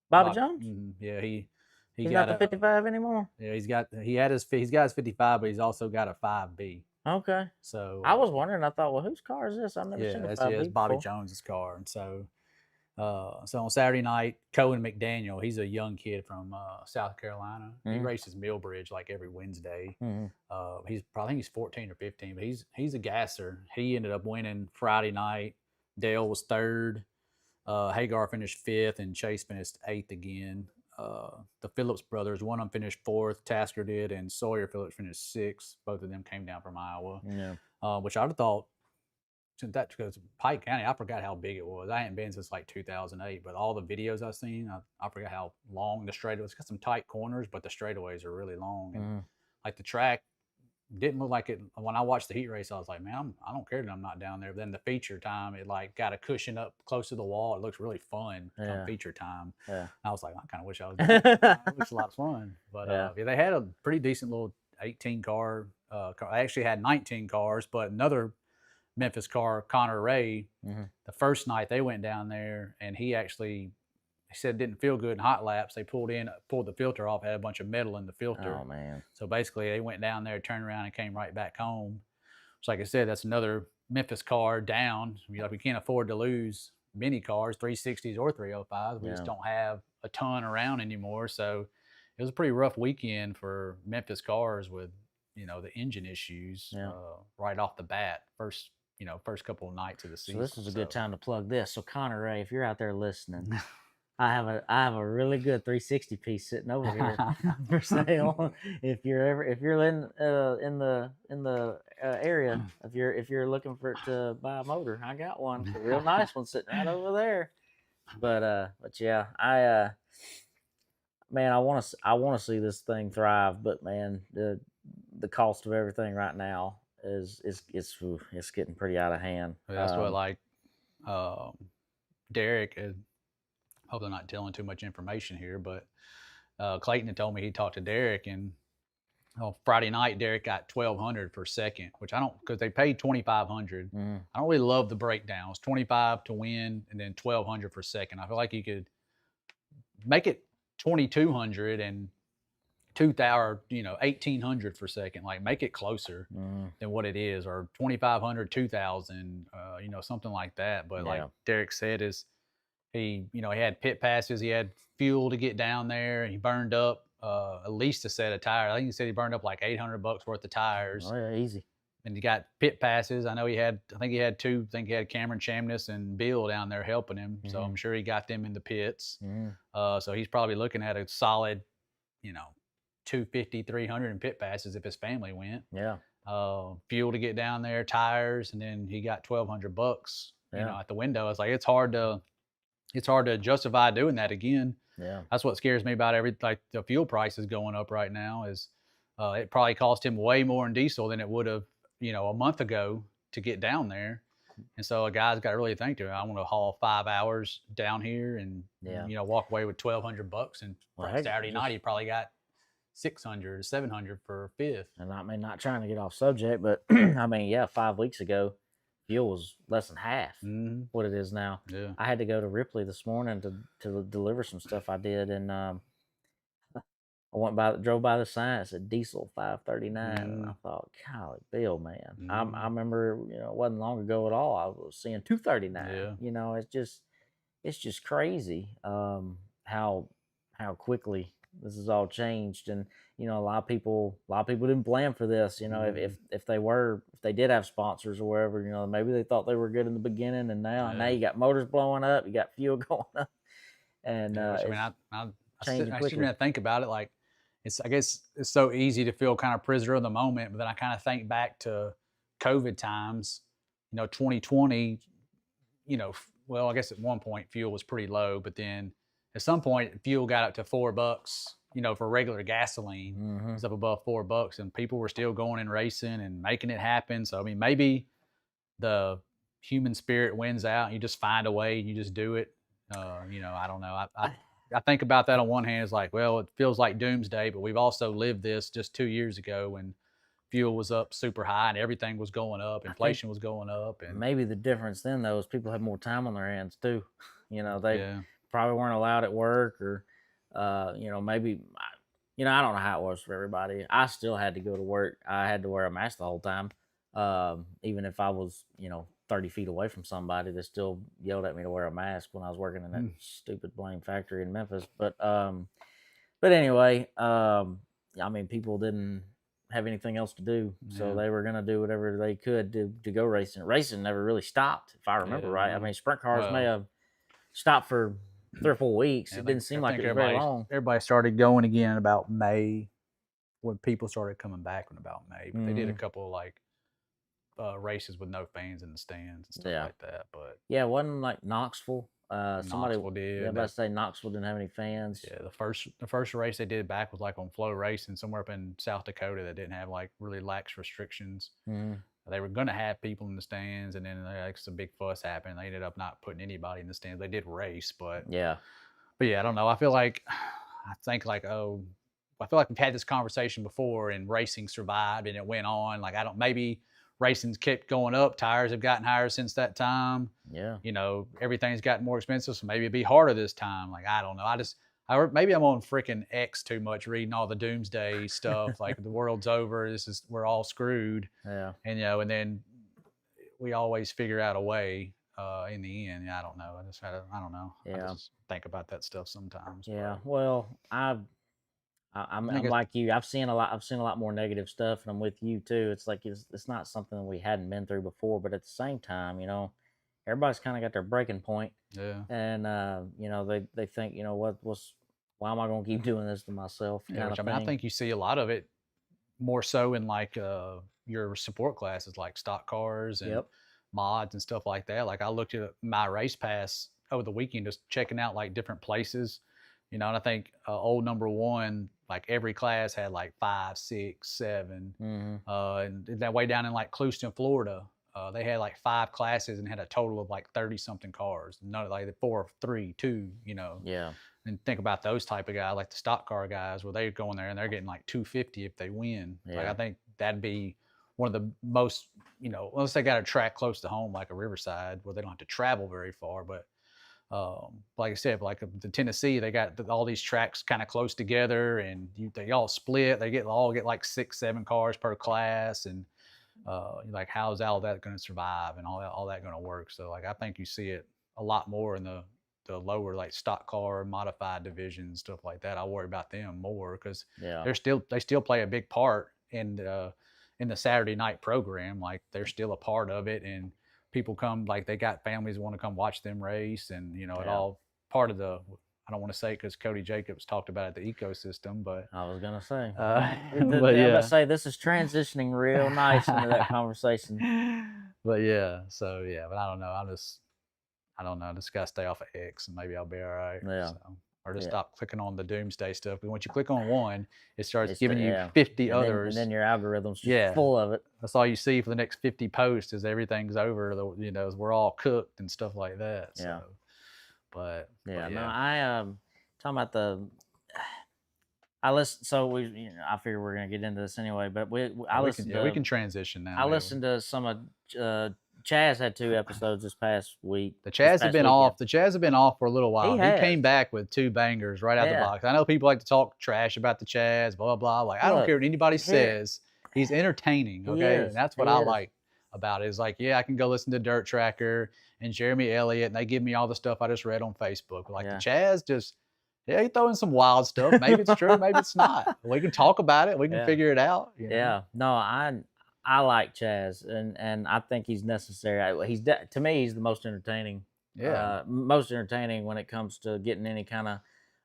Bobby Jones. Yeah, he's got the 55 anymore. Yeah, he's got his 55, but he's also got a 5B. Okay. So I was wondering. I thought, well, whose car is this? I've never seen a that's 5B Bobby before. Jones's car. And so on Saturday night, Cohen McDaniel, he's a young kid from South Carolina. He races Millbridge like every Wednesday. Mhm. I think he's 14 or 15, but he's a gasser. He ended up winning Friday night. Dale was third. Hagar finished fifth, and Chase finished eighth again. The Phillips brothers, one of them finished fourth, Tasker did, and Sawyer Phillips finished sixth. Both of them came down from Iowa, Yeah. which I'd have thought, since that because Pike County, I forgot how big it was. I hadn't been since like 2008, but all the videos I've seen, I forgot how long the straightaway. It's got some tight corners, but the straightaways are really long, and like the track didn't look like it. When I watched the heat race, I was like, man, I don't care that I'm not down there. But then the feature time, it like got a cushion up close to the wall. It looks really fun on feature time. Yeah. I was like, I kind of wish I was there. It looks a lot of fun. But Yeah. they had a pretty decent little 18 car. I actually had 19 cars, but another Memphis car, Connor Ray, the first night they went down there, and he said it didn't feel good in hot laps. They pulled the filter off, had a bunch of metal in the filter. Oh, man. So basically they went down there, turned around, and came right back home. So like I said, that's another Memphis car down. We can't afford to lose many cars, 360s or 305s. We just don't have a ton around anymore. So it was a pretty rough weekend for Memphis cars with, the engine issues right off the bat. First couple of nights of the season. So this is a good time to plug this. So Connor Ray, if you're out there listening, I have a really good 360 piece sitting over here for sale. If you're in the area, if you're looking for it to buy a motor, I got one. It's a real nice one sitting right over there. But yeah, man, I want to see this thing thrive. But man, the cost of everything right now is it's getting pretty out of hand. That's what Derek. Hope I'm not telling too much information here, but Clayton had told me he talked to Derek, and Friday night Derek got 1,200 for second, which I don't, because they paid 2,500. I don't really love the breakdowns. 25 to win, and then 1,200 for second. I feel like you could make it 2,200 and 2,000, 1,800 for second. Like make it closer than what it is, or 2,500, 2,000, something like that. But like Derek said, he had pit passes, he had fuel to get down there, and he burned up at least a set of tires. I think he said he burned up like $800 worth of tires. Oh yeah, easy. And he got pit passes. I think he had two. I think he had Cameron Chamness and Bill down there helping him. So I'm sure he got them in the pits. So he's probably looking at a solid, 250, 300 in pit passes if his family went. Yeah. Fuel to get down there, tires, and then he got $1,200. At the window. It's like it's hard to justify doing that again. Yeah. That's what scares me about the fuel prices going up right now is it probably cost him way more in diesel than it would have, a month ago to get down there. And so a guy's got to really think to it. I want to haul 5 hours down here and, walk away with $1,200. And Saturday night, he probably got 600, 700 for fifth. And I mean, not trying to get off subject, but I mean, 5 weeks ago, fuel was less than half what it is now. Yeah. I had to go to Ripley this morning to deliver some stuff I did, and I drove by the sign. It said diesel $5.39, and I thought, golly, Bill, man. I remember, it wasn't long ago at all. I was seeing $2.39. Yeah. It's just crazy how quickly this has all changed. And a lot of people didn't plan for this. If they did have sponsors or wherever, maybe they thought they were good in the beginning, and now you got motors blowing up, you got fuel going up, and I think about it, like I guess it's so easy to feel kind of prisoner of the moment, but then I kind of think back to COVID times, 2020. Well, I guess at one point fuel was pretty low, but then at some point fuel got up to $4, for regular gasoline. It was up above $4, and people were still going and racing and making it happen. So, I mean, maybe the human spirit wins out and you just find a way and you just do it. I don't know. I think about that on one hand, it's like, well, it feels like doomsday, but we've also lived this just 2 years ago when fuel was up super high and everything was going up, inflation was going up. And maybe the difference then, though, is people have more time on their hands too. They probably weren't allowed at work, or maybe, I don't know how it was for everybody. I still had to go to work. I had to wear a mask the whole time. Even if I was, 30 feet away from somebody, they still yelled at me to wear a mask when I was working in that stupid blame factory in Memphis. But anyway, I mean, people didn't have anything else to do, so they were gonna do whatever they could to go racing. Racing never really stopped, if I remember right. I mean, sprint cars may have stopped for 3 or 4 weeks. It didn't seem like it was very long. Everybody started going again about May, when people started coming back in about May. But they did a couple of like races with no fans in the stands and stuff like that. But yeah, it wasn't like Knoxville. Knoxville did. Yeah, about to say Knoxville didn't have any fans. Yeah, the first race they did back was like on Flow Racing somewhere up in South Dakota that didn't have like really lax restrictions. They were going to have people in the stands, and then like some big fuss happened. They ended up not putting anybody in the stands. They did race, but yeah, I don't know. I feel like we've had this conversation before, and racing survived and it went on. Like maybe racing's kept going up. Tires have gotten higher since that time. Yeah. Everything's gotten more expensive, so maybe it'd be harder this time. Like, I don't know. Maybe I'm on freaking X too much, reading all the doomsday stuff. Like, the world's over. We're all screwed. Yeah. And, and then we always figure out a way in the end. I don't know. I don't know. Yeah. I just think about that stuff sometimes. Yeah. But. Well, I'm like you. I've seen a lot more negative stuff, and I'm with you too. It's like it's not something we hadn't been through before, but at the same time, everybody's kind of got their breaking point. Yeah. And they think, why am I going to keep doing this to myself? Yeah. I think you see a lot of it more so in like your support classes, like stock cars and mods and stuff like that. Like I looked at my race pass over the weekend, just checking out like different places. And I think old number one, like every class had like 5, 6, 7. And that way down in like Clewiston, Florida, they had like 5 classes and had a total of like 30 something cars. None like 4, 3, 2, Yeah. And think about those type of guys, like the stock car guys, where they're going there and they're getting like 250 if they win. Yeah. Like I think that'd be one of the most, unless they got a track close to home, like a Riverside, where they don't have to travel very far, but. Like I said, like the Tennessee, they got all these tracks kind of close together, and they all split. They all get like 6, 7 cars per class, and like how's all that going to survive and all that going to work? So like I think you see it a lot more in the lower like stock car modified divisions, stuff like that. I worry about them more because they still play a big part in the Saturday night program. Like they're still a part of it, and people come, like they got families who want to come watch them race, and it all part of the, I don't want to say because Cody Jacobs talked about it, the ecosystem, but I was gonna say, say this is transitioning real nice into that conversation. But but I don't know. I don't know. Just gotta stay off of X, and maybe I'll be all right. Yeah. So. Or just stop clicking on the doomsday stuff. Because once you click on one, it starts giving you 50 others. And then your algorithm's just full of it. That's all you see for the next 50 posts is everything's over. We're all cooked and stuff like that. So. Yeah. But no, I talking about I listen. So I figure we're gonna get into this anyway. But we can transition now. I listened to some of. Chaz had 2 episodes this past week. The Chaz have been off. The Chaz have been off for a little while. He came back with 2 bangers right out the box. I know people like to talk trash about the Chaz, blah, blah, blah. Like, I don't care what anybody says. He's entertaining, okay? And that's what I like about it. Is like, I can go listen to Dirt Tracker and Jeremy Elliott, and they give me all the stuff I just read on Facebook. Like, the Chaz just, he throw in some wild stuff. Maybe it's true, maybe it's not. We can talk about it. We can figure it out. Yeah. No, I like Chaz, and I think he's necessary. To me, he's the most entertaining. Yeah, most entertaining when it comes to getting any kind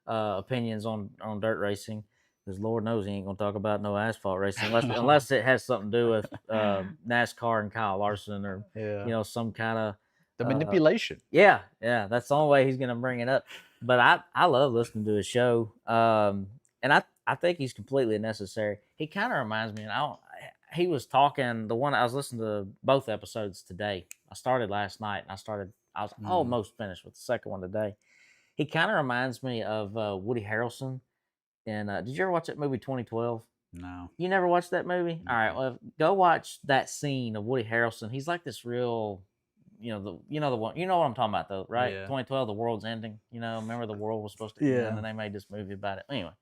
of opinions on dirt racing. Because Lord knows he ain't gonna talk about no asphalt racing unless it has something to do with NASCAR and Kyle Larson or some kind of the manipulation. Yeah, that's the only way he's gonna bring it up. But I love listening to his show, and I think he's completely necessary. He kind of reminds me, and he was talking, the one I was listening to both episodes today. I started last night, and I was almost finished with the second one today. He kind of reminds me of Woody Harrelson. And did you ever watch that movie 2012? No. You never watched that movie? No. All right, well, go watch that scene of Woody Harrelson. He's like this real, the one, you know what I'm talking about though, right? Yeah. 2012, the world's ending. Remember the world was supposed to end, and then they made this movie about it. Anyway.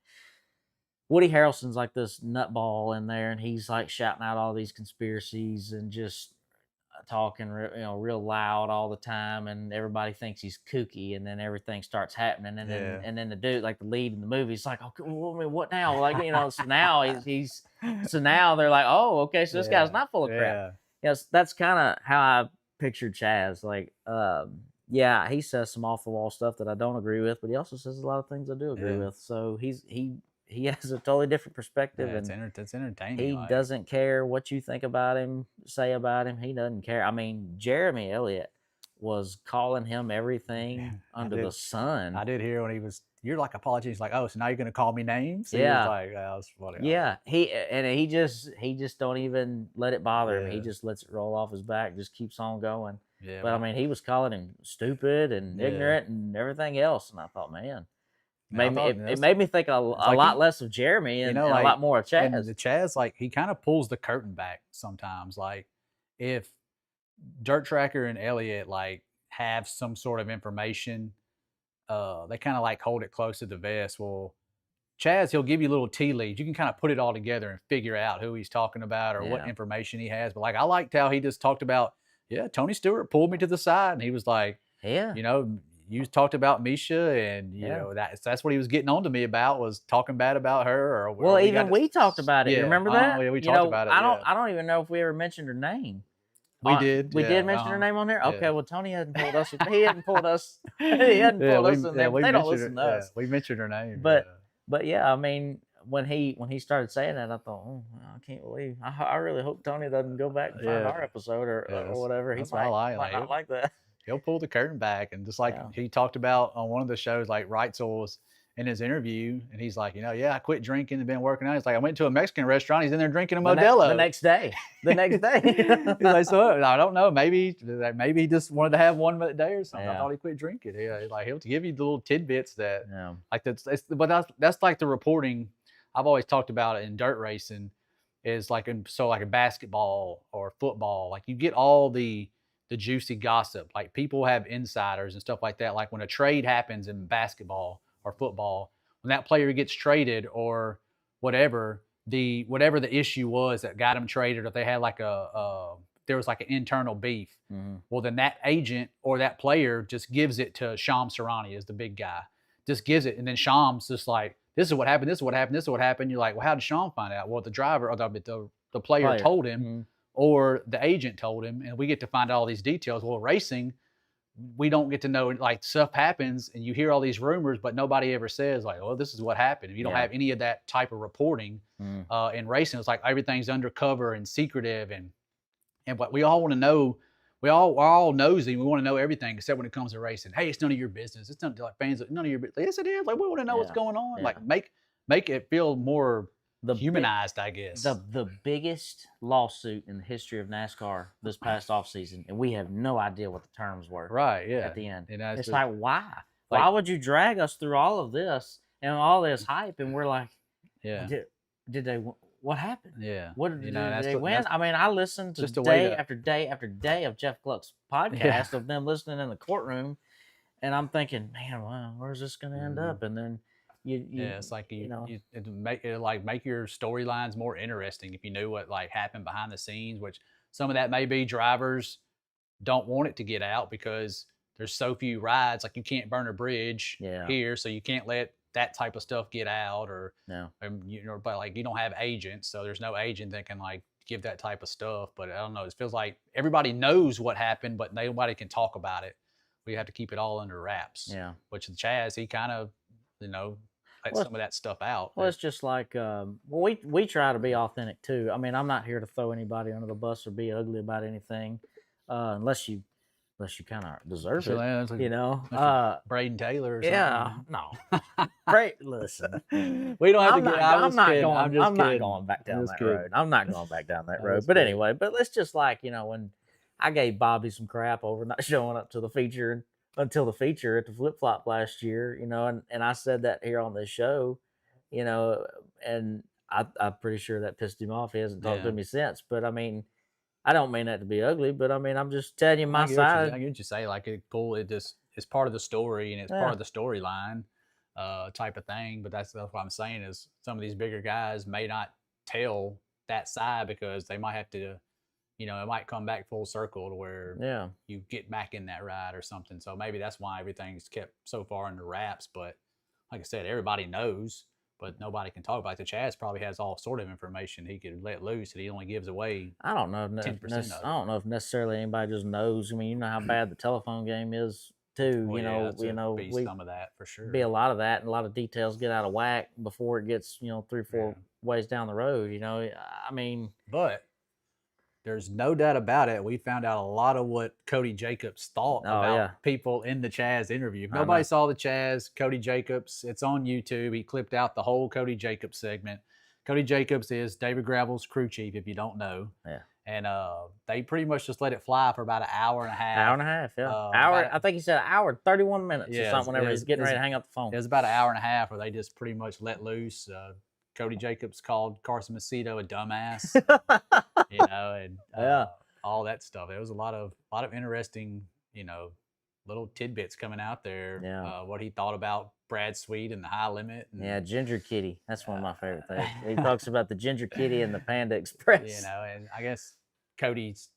Woody Harrelson's like this nutball in there, and he's like shouting out all these conspiracies and just talking real loud all the time, and everybody thinks he's kooky, and then everything starts happening, and then the dude, like the lead in the movie, is like, okay, well, I mean, what now? Like, so now he's so now they're like, oh, okay, so this guy's not full of crap. Yes, that's kind of how I pictured Chaz. Like, yeah, he says some awful wall stuff that I don't agree with, but he also says a lot of things I do agree with. So he has a totally different perspective, and it's entertaining. he doesn't care what you think about him, say about him. He doesn't care. I mean, Jeremy Elliott was calling him everything under the sun. I did hear when you're like apologizing. He's like, oh, so now you're gonna call me names? Yeah, he was like, that was funny. Yeah, he just don't even let it bother him. He just lets it roll off his back, just keeps on going. Yeah, but I mean, he was calling him stupid and ignorant and everything else, and I thought, man. It made me think a lot less of Jeremy and a lot more of Chaz. And the Chaz, like, he kind of pulls the curtain back sometimes. Like, if Dirt Tracker and Elliott like have some sort of information, they kind of like hold it close to the vest. Well, Chaz, he'll give you little tea leaves. You can kind of put it all together and figure out who he's talking about or what information he has. But like, I liked how he just talked about, Tony Stewart pulled me to the side, and he was like, you talked about Misha, and you know that's what he was getting on to me about, was talking bad about her. Or even we talked about it. You remember that? Yeah, we talked about it. I don't even know if we ever mentioned her name. We did. We did mention her name on there. Okay, well, Tony hadn't pulled us. He hadn't pulled us. He hadn't pulled us in there. They don't listen to us. We mentioned her name. But yeah, I mean, when he started saying that, I thought, oh, I can't believe. I really hope Tony doesn't go back and find our episode or whatever. He might not like that. He'll pull the curtain back, and just like he talked about on one of the shows, like Reitzel was in his interview, and he's like, I quit drinking and been working out. He's like, I went to a Mexican restaurant. He's in there drinking a Modelo. The next day. He's like, so I don't know. Maybe he just wanted to have one a day or something. I thought he quit drinking. Like, he'll give you the little tidbits that, like but that's like the reporting. I've always talked about it in dirt racing, is like in basketball or football, like you get all the juicy gossip. Like, people have insiders and stuff like that. Like, when a trade happens in basketball or football, when that player gets traded or whatever the issue was that got him traded, or if they had like there was like an internal beef, well, then that agent or that player just gives it to Shams Sarani, is the big guy, just gives it, and then Shams just like, this is what happened, this is what happened, this is what happened. You're like, well, how did Shams find out? Well, the driver or the player told him. Or the agent told him, and we get to find out all these details. Well, racing, we don't get to know, like, stuff happens and you hear all these rumors, but nobody ever says like, oh, this is what happened. If you don't have any of that type of reporting in racing, it's like everything's undercover and secretive, and what we all want to know, we're all nosy. We want to know everything, except when it comes to racing. Hey, it's none of your business. It's not like fans, none of your business. Yes, it is. Like, we want to know what's going on. Like, make it feel more humanized, I guess. The biggest lawsuit in the history of NASCAR this past offseason, and we have no idea what the terms were. Right, yeah. At the end. It's like, why? Why would you drag us through all of this and all this hype? And we're like, did they, what happened? Yeah. What did they win? I mean, I listened to day after day after day of Jeff Gluck's podcast of them listening in the courtroom, and I'm thinking, man, wow, where's this going to end up? And then it's like you make your storylines more interesting if you knew what like happened behind the scenes, which some of that may be drivers don't want it to get out because there's so few rides. Like, you can't burn a bridge here, so you can't let that type of stuff get out, or but like, you don't have agents, so there's no agent that can like give that type of stuff. But I don't know, it feels like everybody knows what happened, but nobody can talk about it. We have to keep it all under wraps. Which the Chaz, he kind of let some of that stuff out. Well, it's just like, we try to be authentic too. I mean, I'm not here to throw anybody under the bus or be ugly about anything, unless you kind of deserve it. Like, Braden Taylor or something. No. Listen. We don't have to get. I'm not going back down that road. I'm not going back down that road. But anyway, let's just like, when I gave Bobby some crap over not showing up to the feature until the feature at the Flip Flop last year, and I said that here on this show, and I'm pretty sure that pissed him off. He hasn't talked to me since. But I mean, I don't mean that to be ugly, but I mean, I'm just telling you my side. I get what you say. Like, it's part of the story, and it's part of the storyline. type of thing. But that's what I'm saying is some of these bigger guys may not tell that side because they might have to, it might come back full circle to where you get back in that ride or something. So maybe that's why everything's kept so far under wraps. But like I said, everybody knows, but nobody can talk about it. The Chaz probably has all sort of information he could let loose that he only gives away. I don't know. 10% I don't know if necessarily anybody just knows. I mean, you know how bad the telephone game is too. Well, we some of that for sure. Be a lot of that, and a lot of details get out of whack before it gets 3-4 ways down the road. I mean, but there's no doubt about it. We found out a lot of what Cody Jacobs thought about people in the Chaz interview. If nobody saw the Chaz, Cody Jacobs, it's on YouTube. He clipped out the whole Cody Jacobs segment. Cody Jacobs is David Gravel's crew chief, if you don't know. Yeah. And they pretty much just let it fly for about an hour and a half. Hour and a half, yeah. I think he said an hour and 31 minutes or something whenever he's getting ready to hang up the phone. It was about an hour and a half where they just pretty much let loose. Cody Jacobs called Carson Macedo a dumbass, and all that stuff. There was a lot of interesting, little tidbits coming out there. Yeah. What he thought about Brad Sweet and the high limit. And, Ginger Kitty. That's one of my favorite things. He talks about the Ginger Kitty and the Panda Express. And I guess Cody's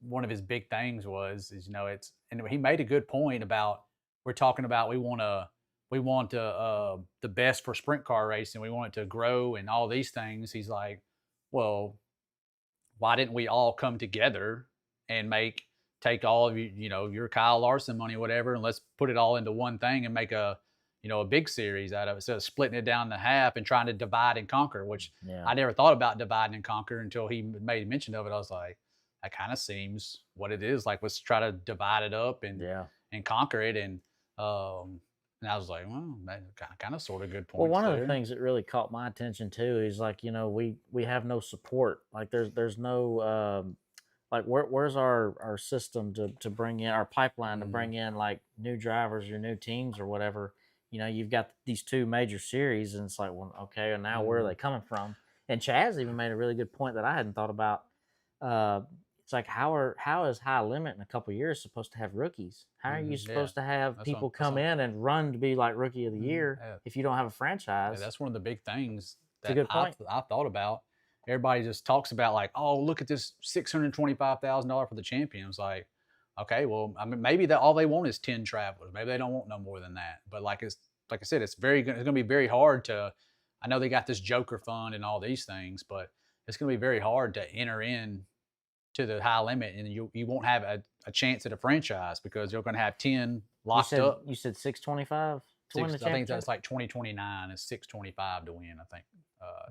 one of his big things and he made a good point about we're talking about we want the best for sprint car racing. We want it to grow and all these things. He's like, well, why didn't we all come together and take all of your Kyle Larson money, whatever, and let's put it all into one thing and make a big series out of it, instead of splitting it down to half and trying to divide and conquer, which I never thought about dividing and conquer until he made mention of it. I was like, that kind of seems what it is. Like, let's try to divide it up and conquer it. And I was like, well, that kind of sort of good point. Well, one of the things that really caught my attention too is like, we have no support. Like there's no, like where's our system to bring in our pipeline to bring in like new drivers or new teams or whatever. You've got these two major series, and it's like, well, okay, and now where are they coming from? And Chaz even made a really good point that I hadn't thought about. It's like, how is High Limit in a couple of years supposed to have rookies? How are you supposed to have people come in and run to be like Rookie of the Year if you don't have a franchise? Yeah, that's one of the big things that a good point. I thought about. Everybody just talks about like, oh, look at this $625,000 for the champion. It's like, okay, well, I mean, maybe all they want is 10 travelers. Maybe they don't want no more than that. But like I said, it's going to be very hard to. I know they got this Joker fund and all these things, but it's going to be very hard to enter in to the High Limit, and you won't have a chance at a franchise because you're going to have 10 locked up. You said 625 to win the championship? I think that's like 2029 is 625 to win. I think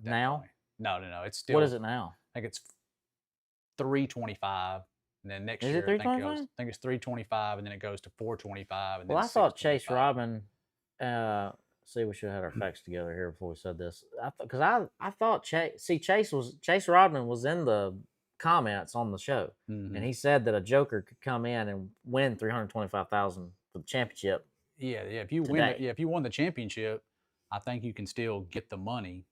now. No. It's still. What is it now? I think it's 325, and then next year it 325? I think it's 325, and then it goes to 425. And well, I thought Chase Robin. See, we should have had our facts together here before we said this. Because I thought Chase Rodman was in the comments on the show, and he said that a Joker could come in and win $325,000 for the championship. Yeah. If you win, if you won the championship, I think you can still get the money.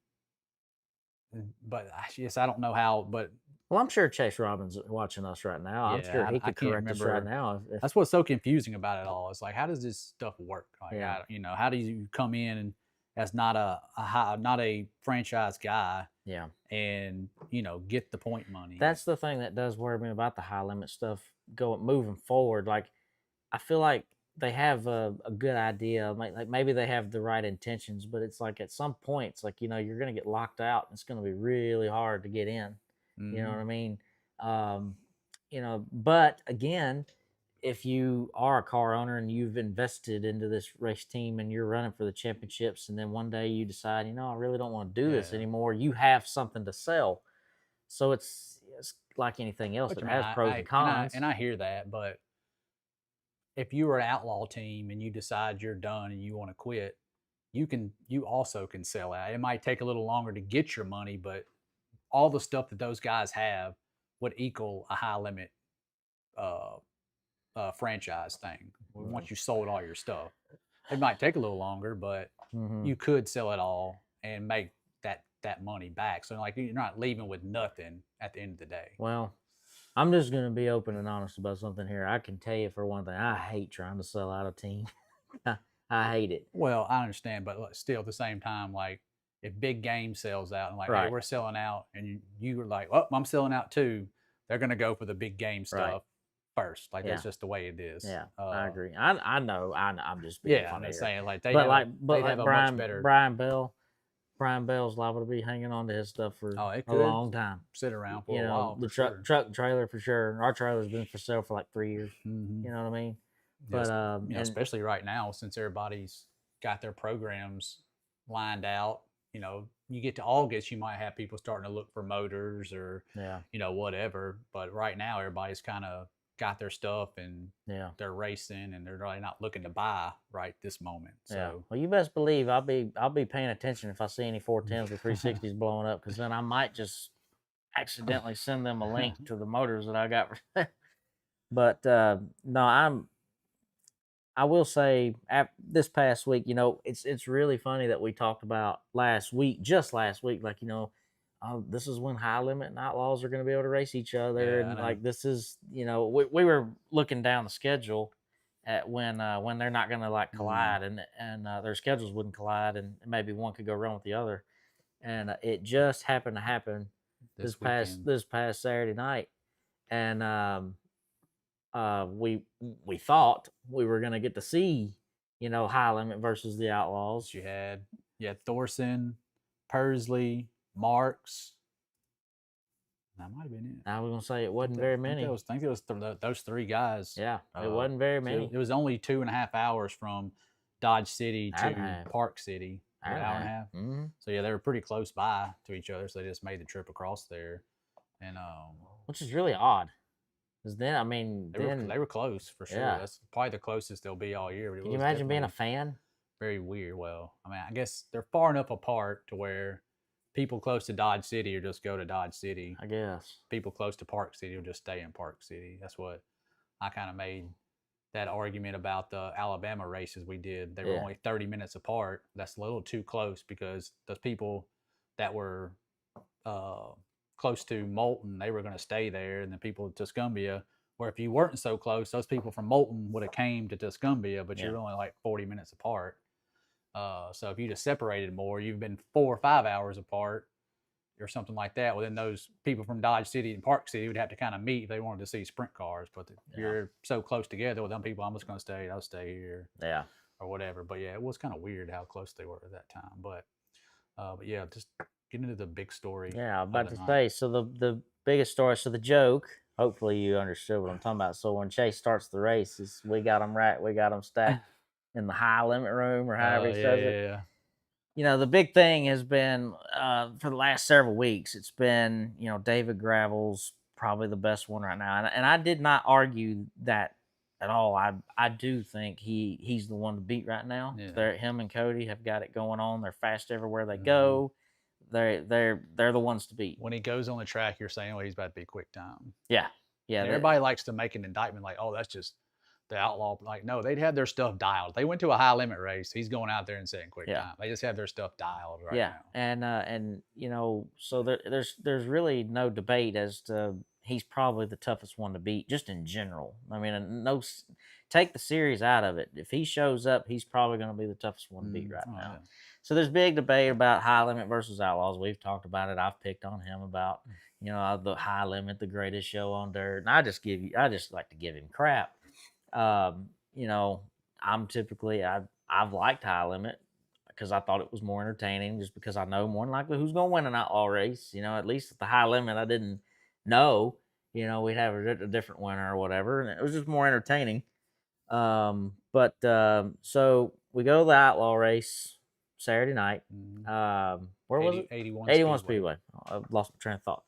But I don't know how. But well, I'm sure Chase Robin's watching us right now. I'm sure he could correct us right now. That's what's so confusing about it all. It's like, how does this stuff work? Like, how do you come in and as not a franchise guy? Yeah. And get the point money. That's the thing that does worry me about the High Limit stuff moving forward. Like, I feel like they have a good idea. Like maybe they have the right intentions, but it's like at some point, it's like, you're going to get locked out. And it's going to be really hard to get in. You know what I mean? But again, if you are a car owner and you've invested into this race team and you're running for the championships, and then one day you decide, I really don't want to do this anymore, you have something to sell. So it's like anything else. It has pros and cons. And I hear that, but if you were an outlaw team and you decide you're done and you want to quit, you also can sell out. It might take a little longer to get your money, but all the stuff that those guys have would equal a High Limit franchise thing once you sold all your stuff. It might take a little longer, but you could sell it all and make that money back. So like, you're not leaving with nothing at the end of the day. Well, I'm just going to be open and honest about something here. I can tell you for one thing, I hate trying to sell out a team. I hate it. Well, I understand, but still at the same time, like if big game sells out and like, hey, Right. we're selling out, and you were like, oh, I'm selling out too, they're gonna go for the big game Right. stuff first. Like Yeah. that's just the way it is. Yeah. I agree. I know. I'm just being Yeah, I'm funny just here. saying like But they'd like have a much better. Brian Bell's liable to be hanging on to his stuff for Oh, it a could long time. sit around for You a know, while the for sure. truck trailer for sure. Our trailer's been for sale for like 3 years. Mm-hmm. You know what I mean? Yes, But you know, and especially right now since everybody's got their programs lined out. You know, you get to August, you might have people starting to look for motors or yeah, you know whatever. But right now, everybody's kind of got their stuff and yeah, they're racing and they're really not looking to buy right this moment. yeah. So Well, you best believe I'll be paying attention if I see any 410s or 360s blowing up, because then I might just accidentally send them a link to the motors that I got. But no, I will say this past week, you know, it's really funny that we talked about just last week, like, you know, this is when High Limit and Outlaws are going to be able to race each other, yeah, I and know. like this is, you know, we were looking down the schedule at when they're not going to like collide, and their schedules wouldn't collide, and maybe one could go wrong with the other, and it just happened to happen This weekend. this past Saturday night, and we thought we were gonna get to see, you know, High Limit versus the Outlaws. You had Thorson, Persley, Marks. That might have been it. I was gonna say it wasn't very I think many. it was those three guys. Yeah, it wasn't very So many. it was only 2.5 hours from Dodge City Hour and a to half. Park City. Hour Hour and a half. Mm-hmm. So yeah, they were pretty close by to each other. So they just made the trip across there, and Which is really odd, because then I mean, they were close for sure. Yeah. That's probably the closest they'll be all year. But Can you imagine being a definitely fan? very weird? Well, I mean, I guess they're far enough apart to where people close to Dodge City or just go to Dodge City. I guess. People close to Park City will just stay in Park City. That's what I kind of made that argument about the Alabama races we did. They were Yeah. only 30 minutes apart. That's a little too close because those people that were close to Moulton, they were going to stay there, and the people at Tuscumbia, where if you weren't so close, those people from Moulton would have came to Tuscumbia, but Yeah. you're only like 40 minutes apart. So if you just separated more, you've been 4 or 5 hours apart or something like that. Well, then those people from Dodge City and Park City would have to kind of meet if they wanted to see sprint cars. But if you're so close together with them people, I'm just going to stay. I'll stay here. Yeah. Or whatever. But yeah, it was kind of weird how close they were at that time. But yeah, just getting into the big story. Yeah, I'm about to say. So the biggest story. So the joke. Hopefully you understood what I'm talking about. So when Chase starts the race, we got them right. We got them stacked in the high limit room, or however he says it. Yeah. You know, the big thing has been for the last several weeks, it's been, you know, David Gravel's probably the best one right now. And I did not argue that at all. I do think he's the one to beat right now. Yeah. Him and Cody have got it going on. They're fast everywhere they go. They're the ones to beat. When he goes on the track, you're saying, well, he's about to be quick time. Yeah. Yeah. And everybody likes to make an indictment like, oh, that's just the outlaw. Like, no, they'd have their stuff dialed. They went to a high limit race. He's going out there and setting quick time. They just have their stuff dialed right now. And you know, so there's really no debate as to he's probably the toughest one to beat, just in general. I mean, take the series out of it. If he shows up, he's probably going to be the toughest one to beat right now. Yeah. So there's big debate about High Limit versus Outlaws. We've talked about it. I've picked on him about, you know, the High Limit, the greatest show on dirt. And I just like to give him crap. You know, I've liked High Limit because I thought it was more entertaining, just because I know more than likely who's going to win an outlaw race. You know, at least at the High Limit, I didn't know, you know, we'd have a different winner or whatever. And it was just more entertaining. So we go to the outlaw race Saturday night. Where was it? 81 Speedway. I lost my train of thought.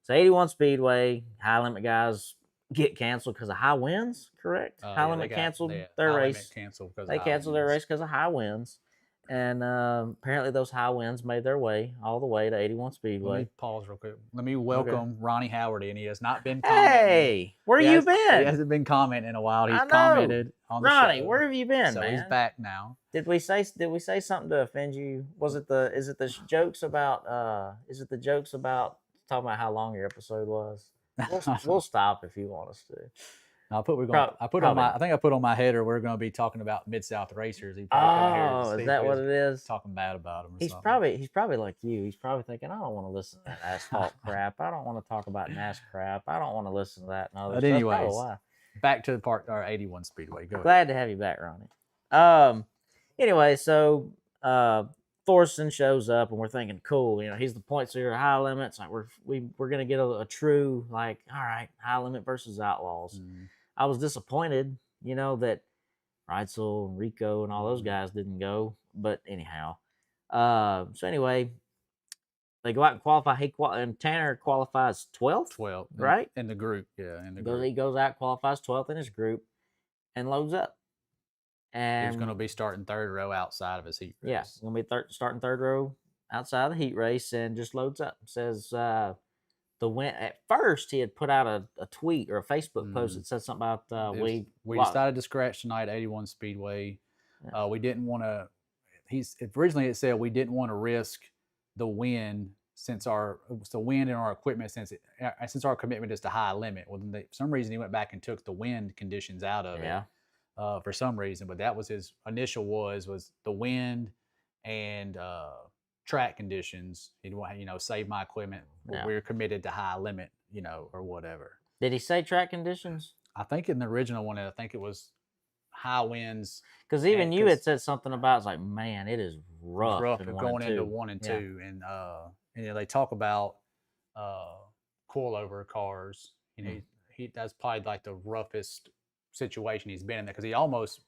So 81 Speedway, High Limit guys get canceled because of high winds, correct? High Limit canceled their race. They canceled their race because of high winds. And apparently those high winds made their way all the way to 81 Speedway. Let me pause real quick. Let me welcome Ronnie Howard in. He has not been commenting. Hey, where you been? He hasn't been commenting in a while. He's commented on the Ronnie, show. where have you been, so man? He's back now. Did we say something to offend you? Is it the jokes about talking about how long your episode was? We'll stop if you want us to. I put on my. I think I put on my header. We're going to be talking about Mid-South racers. He probably come here to see is that what it is? Talking bad about him. He's probably like you. He's probably thinking, I don't want to listen to that asphalt crap. I don't want to talk about NAS crap. I don't want to listen to that. And but anyways, back to our 81 Speedway. Glad to have you back, Ronnie. Anyway, so Thorson shows up, and we're thinking, cool. He's the points leader, high limits. Like we're gonna get a true like, all right, high limit versus Outlaws. Mm-hmm. I was disappointed, that Reitzel and Rico and all those guys didn't go. But anyhow, so anyway, they go out and qualify. And Tanner qualifies 12th. 12th, right? In the group, yeah. He goes out, qualifies 12th in his group, and loads up. And he's going to be starting third row outside of his heat race. Yeah, he's going to be starting third row outside of the heat race, and just loads up. Says the win. At first, he had put out a tweet or a Facebook post that said something about we decided to scratch tonight 81 Speedway. Yeah. We didn't want to. Originally it said we didn't want to risk the wind since our wind in our equipment since our commitment is to high limit. Well, then for some reason he went back and took the wind conditions out of it. For some reason, but that was his initial was the wind and track conditions. He'd want save my equipment. Yeah. We're committed to high limit, or whatever. Did he say track conditions? I think in the original one, I think it was high winds. Because even you had said something about it's like, man, it is rough going into 1 and 2, and they talk about coilover cars. He that's probably like the roughest situation he's been in there because he almost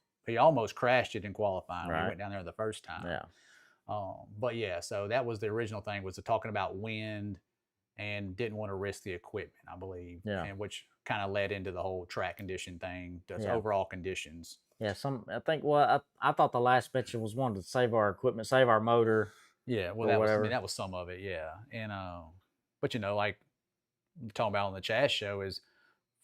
crashed it in qualifying when he went down there the first time. Yeah. But yeah, so that was the original thing, was talking about wind and didn't want to risk the equipment, I believe. Yeah. And which kind of led into the whole track condition thing, overall conditions. Yeah, I thought the last mention was one to save our equipment, save our motor. Yeah, well that was some of it, yeah. And but like talking about on the Chaz show is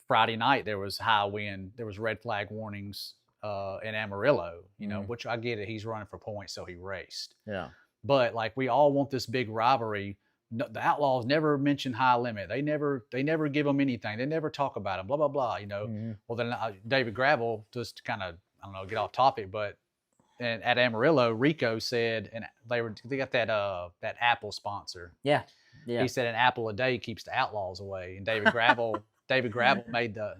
Friday night there was high wind, there was red flag warnings in Amarillo, which I get it, he's running for points, so he raced. Yeah. But like we all want this big rivalry. No, the Outlaws never mention high limit. They never give them anything. They never talk about them. Blah blah blah. Well then David Gravel, just to kind of get off topic, but at Amarillo, Rico said, and they got that Apple sponsor. Yeah. He said an apple a day keeps the Outlaws away, and David Gravel. David Gravel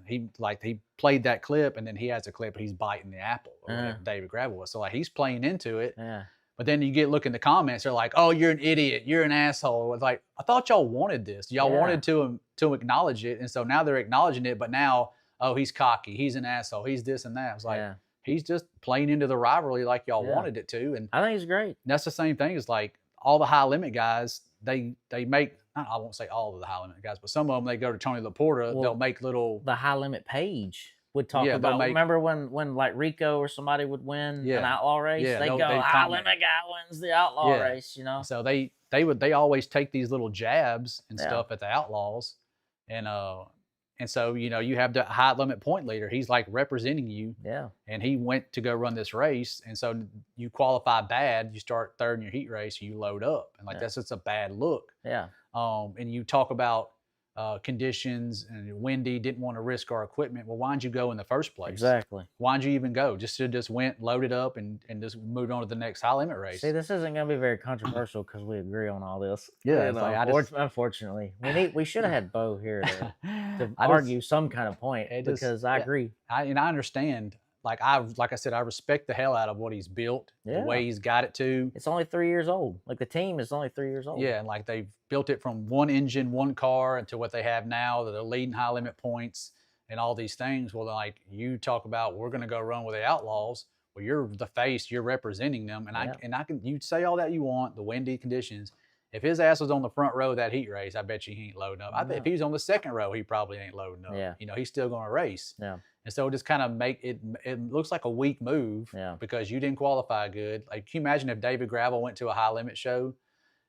he played that clip, and then he has a clip he's biting the apple. Or whatever David Gravel was. So like he's playing into it. Yeah. But then you look in the comments, they're like, "Oh, you're an idiot. You're an asshole." It's like, I thought y'all wanted this. Y'all wanted to acknowledge it, and so now they're acknowledging it. But now, oh, he's cocky. He's an asshole. He's this and that. It's like he's just playing into the rivalry like y'all wanted it to. And I think he's great. That's the same thing as like all the high limit guys. They make. I won't say all of the high limit guys, but some of them, they go to Tony Laporta, they'll make little... The high limit page would talk about, remember when like Rico or somebody would win an outlaw race? Yeah, they go, high limit guy wins the outlaw race, So they always take these little jabs and stuff at the Outlaws. And so, you have the high limit point leader. He's like representing you. Yeah. And he went to go run this race. And so you qualify bad, you start third in your heat race, you load up. And that's just a bad look. Yeah. And you talk about conditions and windy, didn't want to risk our equipment. Well, why'd you go in the first place? Exactly. Why'd you even go? Just went, loaded up, and just moved on to the next high limit race. See, this isn't going to be very controversial because we agree on all this. Yeah. Unfortunately, we should have had Bo here to argue some kind of point because I agree. I understand. Like I said, I respect the hell out of what he's built, the way he's got it to. It's only 3 years old. Like the team is only 3 years old. Yeah, and like they've built it from one engine, one car, into what they have now. That they're leading high limit points and all these things. Well, like you talk about, we're going to go run with the Outlaws. Well, you're the face, you're representing them, and I can. You say all that you want, the windy conditions. If his ass was on the front row of that heat race, I bet you he ain't loading up. I bet if he was on the second row, he probably ain't loading up. Yeah. He's still going to race. Yeah. And so just kind of it looks like a weak move because you didn't qualify good. Like, can you imagine if David Gravel went to a high limit show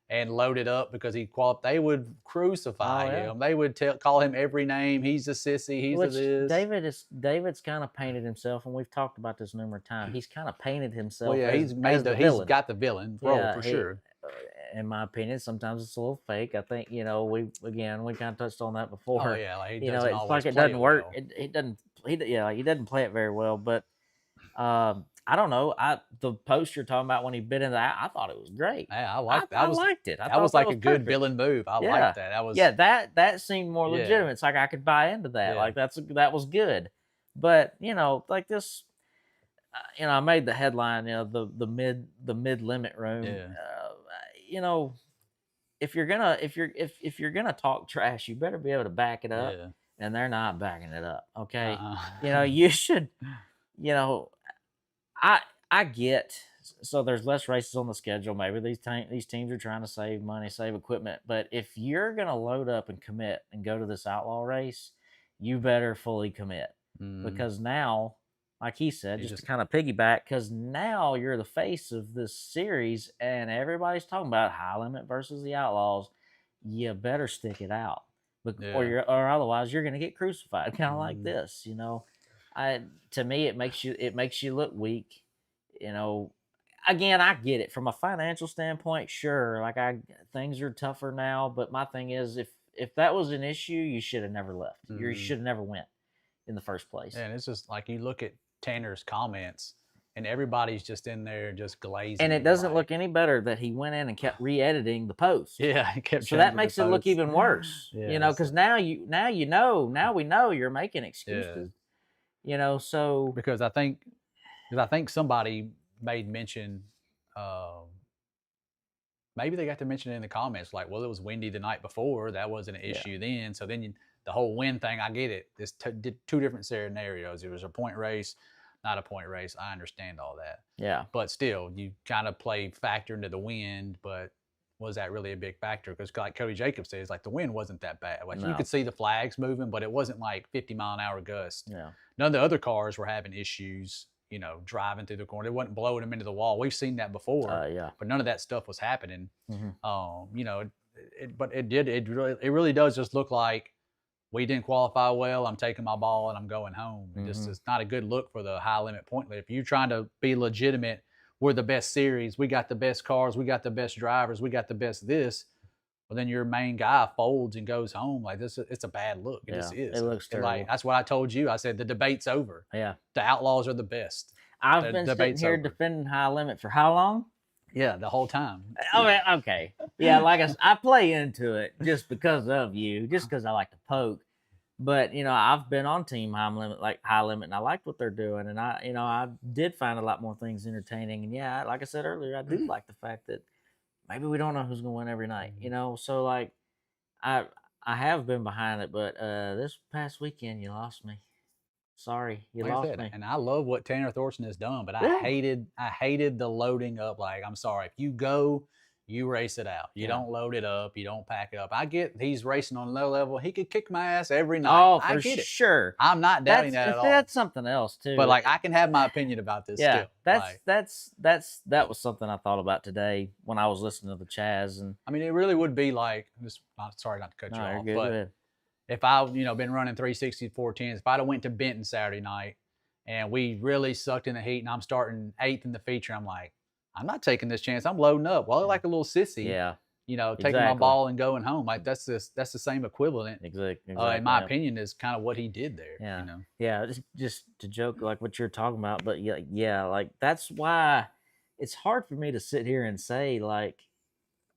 and loaded up because he qualified? They would crucify him. They would call him every name. He's a sissy. He's a this. David's kind of painted himself, and we've talked about this numerous times. He's kind of painted himself. Well, he's got the villain role for sure. In my opinion, sometimes it's a little fake. I think we kind of touched on that before. Oh yeah, like it's like it doesn't work. It doesn't he doesn't play it very well, but I don't know. The post you're talking about when he bit into that, I thought it was great. Yeah, I I, like that. I liked it. I That thought was that like was a good perfect. villain move. I Yeah, liked that. That was that seemed more Yeah. legitimate. It's like I could buy into that. Yeah. Like that was good. But like this, I made the headline. The mid limit room. Yeah. If you're gonna talk trash, you better be able to back it up. Yeah. And they're not backing it up. Okay, Uh-uh. you should. I I get so there's less races on the schedule. Maybe these teams are trying to save money, save equipment. But if you're gonna load up and commit and go to this outlaw race, you better fully commit because now, like he said, just to kind of piggyback, because now you're the face of this series and everybody's talking about high limit versus the Outlaws. You better stick it out, or otherwise you're gonna get crucified, kind of like this. To me, it makes you look weak. Again, I get it from a financial standpoint. Sure, like things are tougher now, but my thing is, if that was an issue, you should have never left. You should have never went in the first place. And it's just like you look at Tanner's comments, and everybody's just in there just glazing. And it doesn't look any better that he went in and kept re-editing the post. Yeah, he kept. So that makes it look even worse. Yeah, because now we know you're making excuses. So because I think somebody made mention. Maybe they got to mention it in the comments, like, well, it was windy the night before. That wasn't an issue then. So then the whole wind thing, I get it. There's two different scenarios. It was a point race, not a point race. I understand all that. Yeah. But still, you kind of play factor into the wind, but was that really a big factor? Because like Cody Jacobs says, like the wind wasn't that bad. Like you could see the flags moving, but it wasn't like 50-mile-an-hour gusts. Yeah. None of the other cars were having issues, driving through the corner. It wasn't blowing them into the wall. We've seen that before. But none of that stuff was happening. But it really does just look like we didn't qualify well. I'm taking my ball and I'm going home. It's not a good look for the high limit point. If you're trying to be legitimate, we're the best series. We got the best cars. We got the best drivers. We got the best this. Well, then your main guy folds and goes home. Like this, it's a bad look. It just is. It looks terrible. Like that's what I told you. I said the debate's over. Yeah, the Outlaws are the best. I've been sitting here defending high limit for how long? Yeah, the whole time. Okay. Yeah, like I play into it just because of you, just because I like to poke. But I've been on team high limit, and I liked what they're doing, and I did find a lot more things entertaining. And like I said earlier, I do like the fact that maybe we don't know who's going to win every night. So like I have been behind it, but this past weekend you lost me. Sorry, you lost me. And I love what Tanner Thorson has done, but I hated the loading up. Like, I'm sorry, if you go, you race it out. You don't load it up. You don't pack it up. I get he's racing on a low level. He could kick my ass every night. Oh, I for get sure. I'm not doubting that at all. That's something else too. But like, I can have my opinion about this. Yeah, still. that was something I thought about today when I was listening to the Chaz. And I mean, it really would be like this. Sorry not to cut you off, good, but if I been running 360 410s, if I'd have went to Benton Saturday night and we really sucked in the heat and I'm starting 8th in the feature, I'm like, I'm not taking this chance. I'm loading up. Well, like a little sissy. Yeah. Taking my ball and going home. Like that's the same equivalent. Exactly. In my opinion, is kind of what he did there. Yeah. Yeah. Just to joke like what you're talking about, but yeah, like that's why it's hard for me to sit here and say like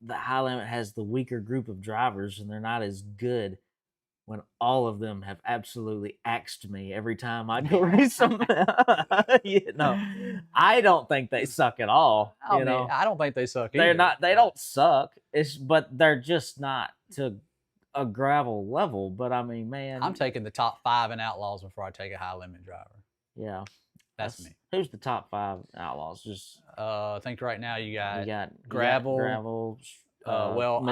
the high limit has the weaker group of drivers and they're not as good when all of them have absolutely axed me every time I go race them. I don't think they suck at all. I don't think they suck either. They're not. They don't suck. But they're just not to a gravel level. But I mean, man, I'm taking the top 5 in Outlaws before I take a high limit driver. Yeah, that's me. Who's the top 5 Outlaws? Just I think right now you got gravel. Well,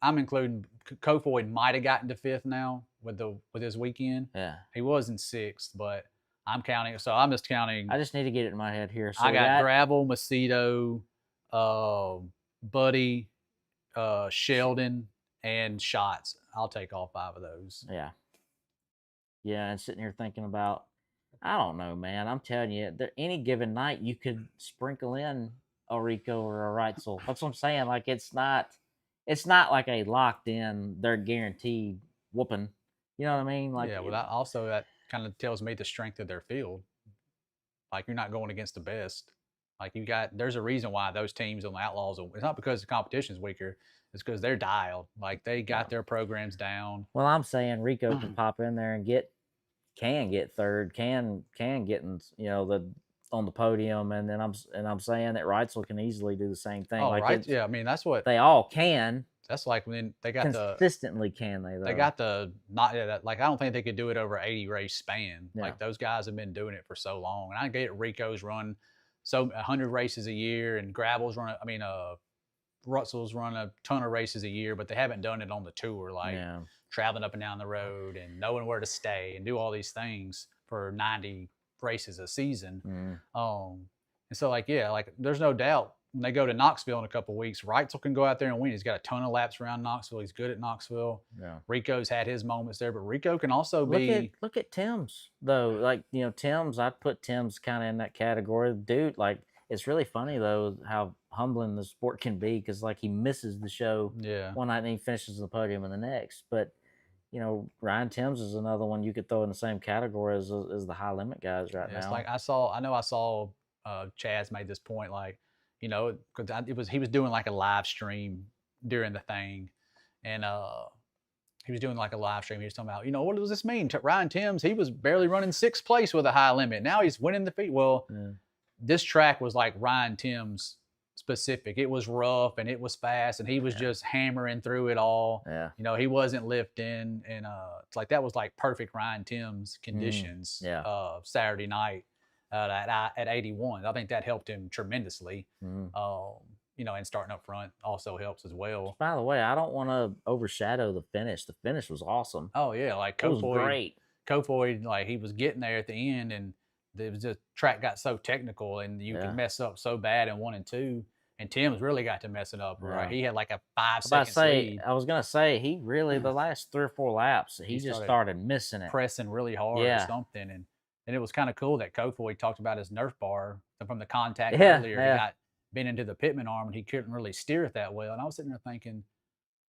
I'm including Kofoid might have gotten to 5th now with his weekend. Yeah, he was in 6th, but I'm counting. So I'm just counting. I just need to get it in my head here. So I got gravel, Macedo, Buddy, Sheldon, and Shots. I'll take all 5 of those. Yeah. Yeah, and sitting here thinking about, I don't know, man. I'm telling you, any given night you could sprinkle in a Rico or a Reitzel. That's what I'm saying. Like it's not like a locked in, they're guaranteed whooping. You know what I mean? Like also that kind of tells me the strength of their field. Like, you're not going against the best. Like, there's a reason why those teams on the Outlaws, it's not because the competition's weaker, it's because they're dialed. Like, they got their programs down. Well, I'm saying Rico can pop in there and can get third, can get in, on the podium, and then I'm saying that Reitzel can easily do the same thing. Oh, like right, yeah. I mean, that's what they all can. That's like when they got consistently, can they? Though? They got not like, I don't think they could do it over 80 race span. Yeah. Like, those guys have been doing it for so long, and I get it. Rico's run 100 races a year, and Gravel's Russell's run a ton of races a year, but they haven't done it on the tour, like traveling up and down the road and knowing where to stay and do all these things for 90 races a season. And so, like, there's no doubt when they go to Knoxville in a couple of weeks, Reitzel can go out there and win. He's got a ton of laps around Knoxville. He's good at Knoxville. Yeah. Rico's had his moments there, but Rico can also look at Tim's though. Like, Tim's, I'd put Tim's kind of in that category. Dude, like, it's really funny though how humbling the sport can be, because like he misses the show one night and he finishes the podium in the next. But Ryan Timms is another one you could throw in the same category as the high limit guys right now. It's like I saw Chaz made this point, like, because he was doing like a live stream during the thing, and he was doing like a live stream. He was talking about, what does this mean? Ryan Timms, he was barely running 6th place with a high limit. Now he's winning the feat. Well, this track was like Ryan Timms specific. It was rough and it was fast, and he was just hammering through it all. Yeah. He wasn't lifting, and it's like that was like perfect Ryan Timms conditions. Saturday night. At 81. I think that helped him tremendously. And starting up front also helps as well. By the way, I don't want to overshadow the finish. The finish was awesome. Oh, yeah. Like, Kofoid was great. Kofoid, like, he was getting there at the end, and the track got so technical, and you could mess up so bad in 1 and 2. And Tim's really got to mess it up, right? He had like a 5-second lead. I was going to say, he really, the last 3 or 4 laps, he just started missing it. Pressing really hard or something. And it was kind of cool that Kofoid talked about his Nerf bar from the contact earlier. He got bent into the Pitman arm, and he couldn't really steer it that well. And I was sitting there thinking,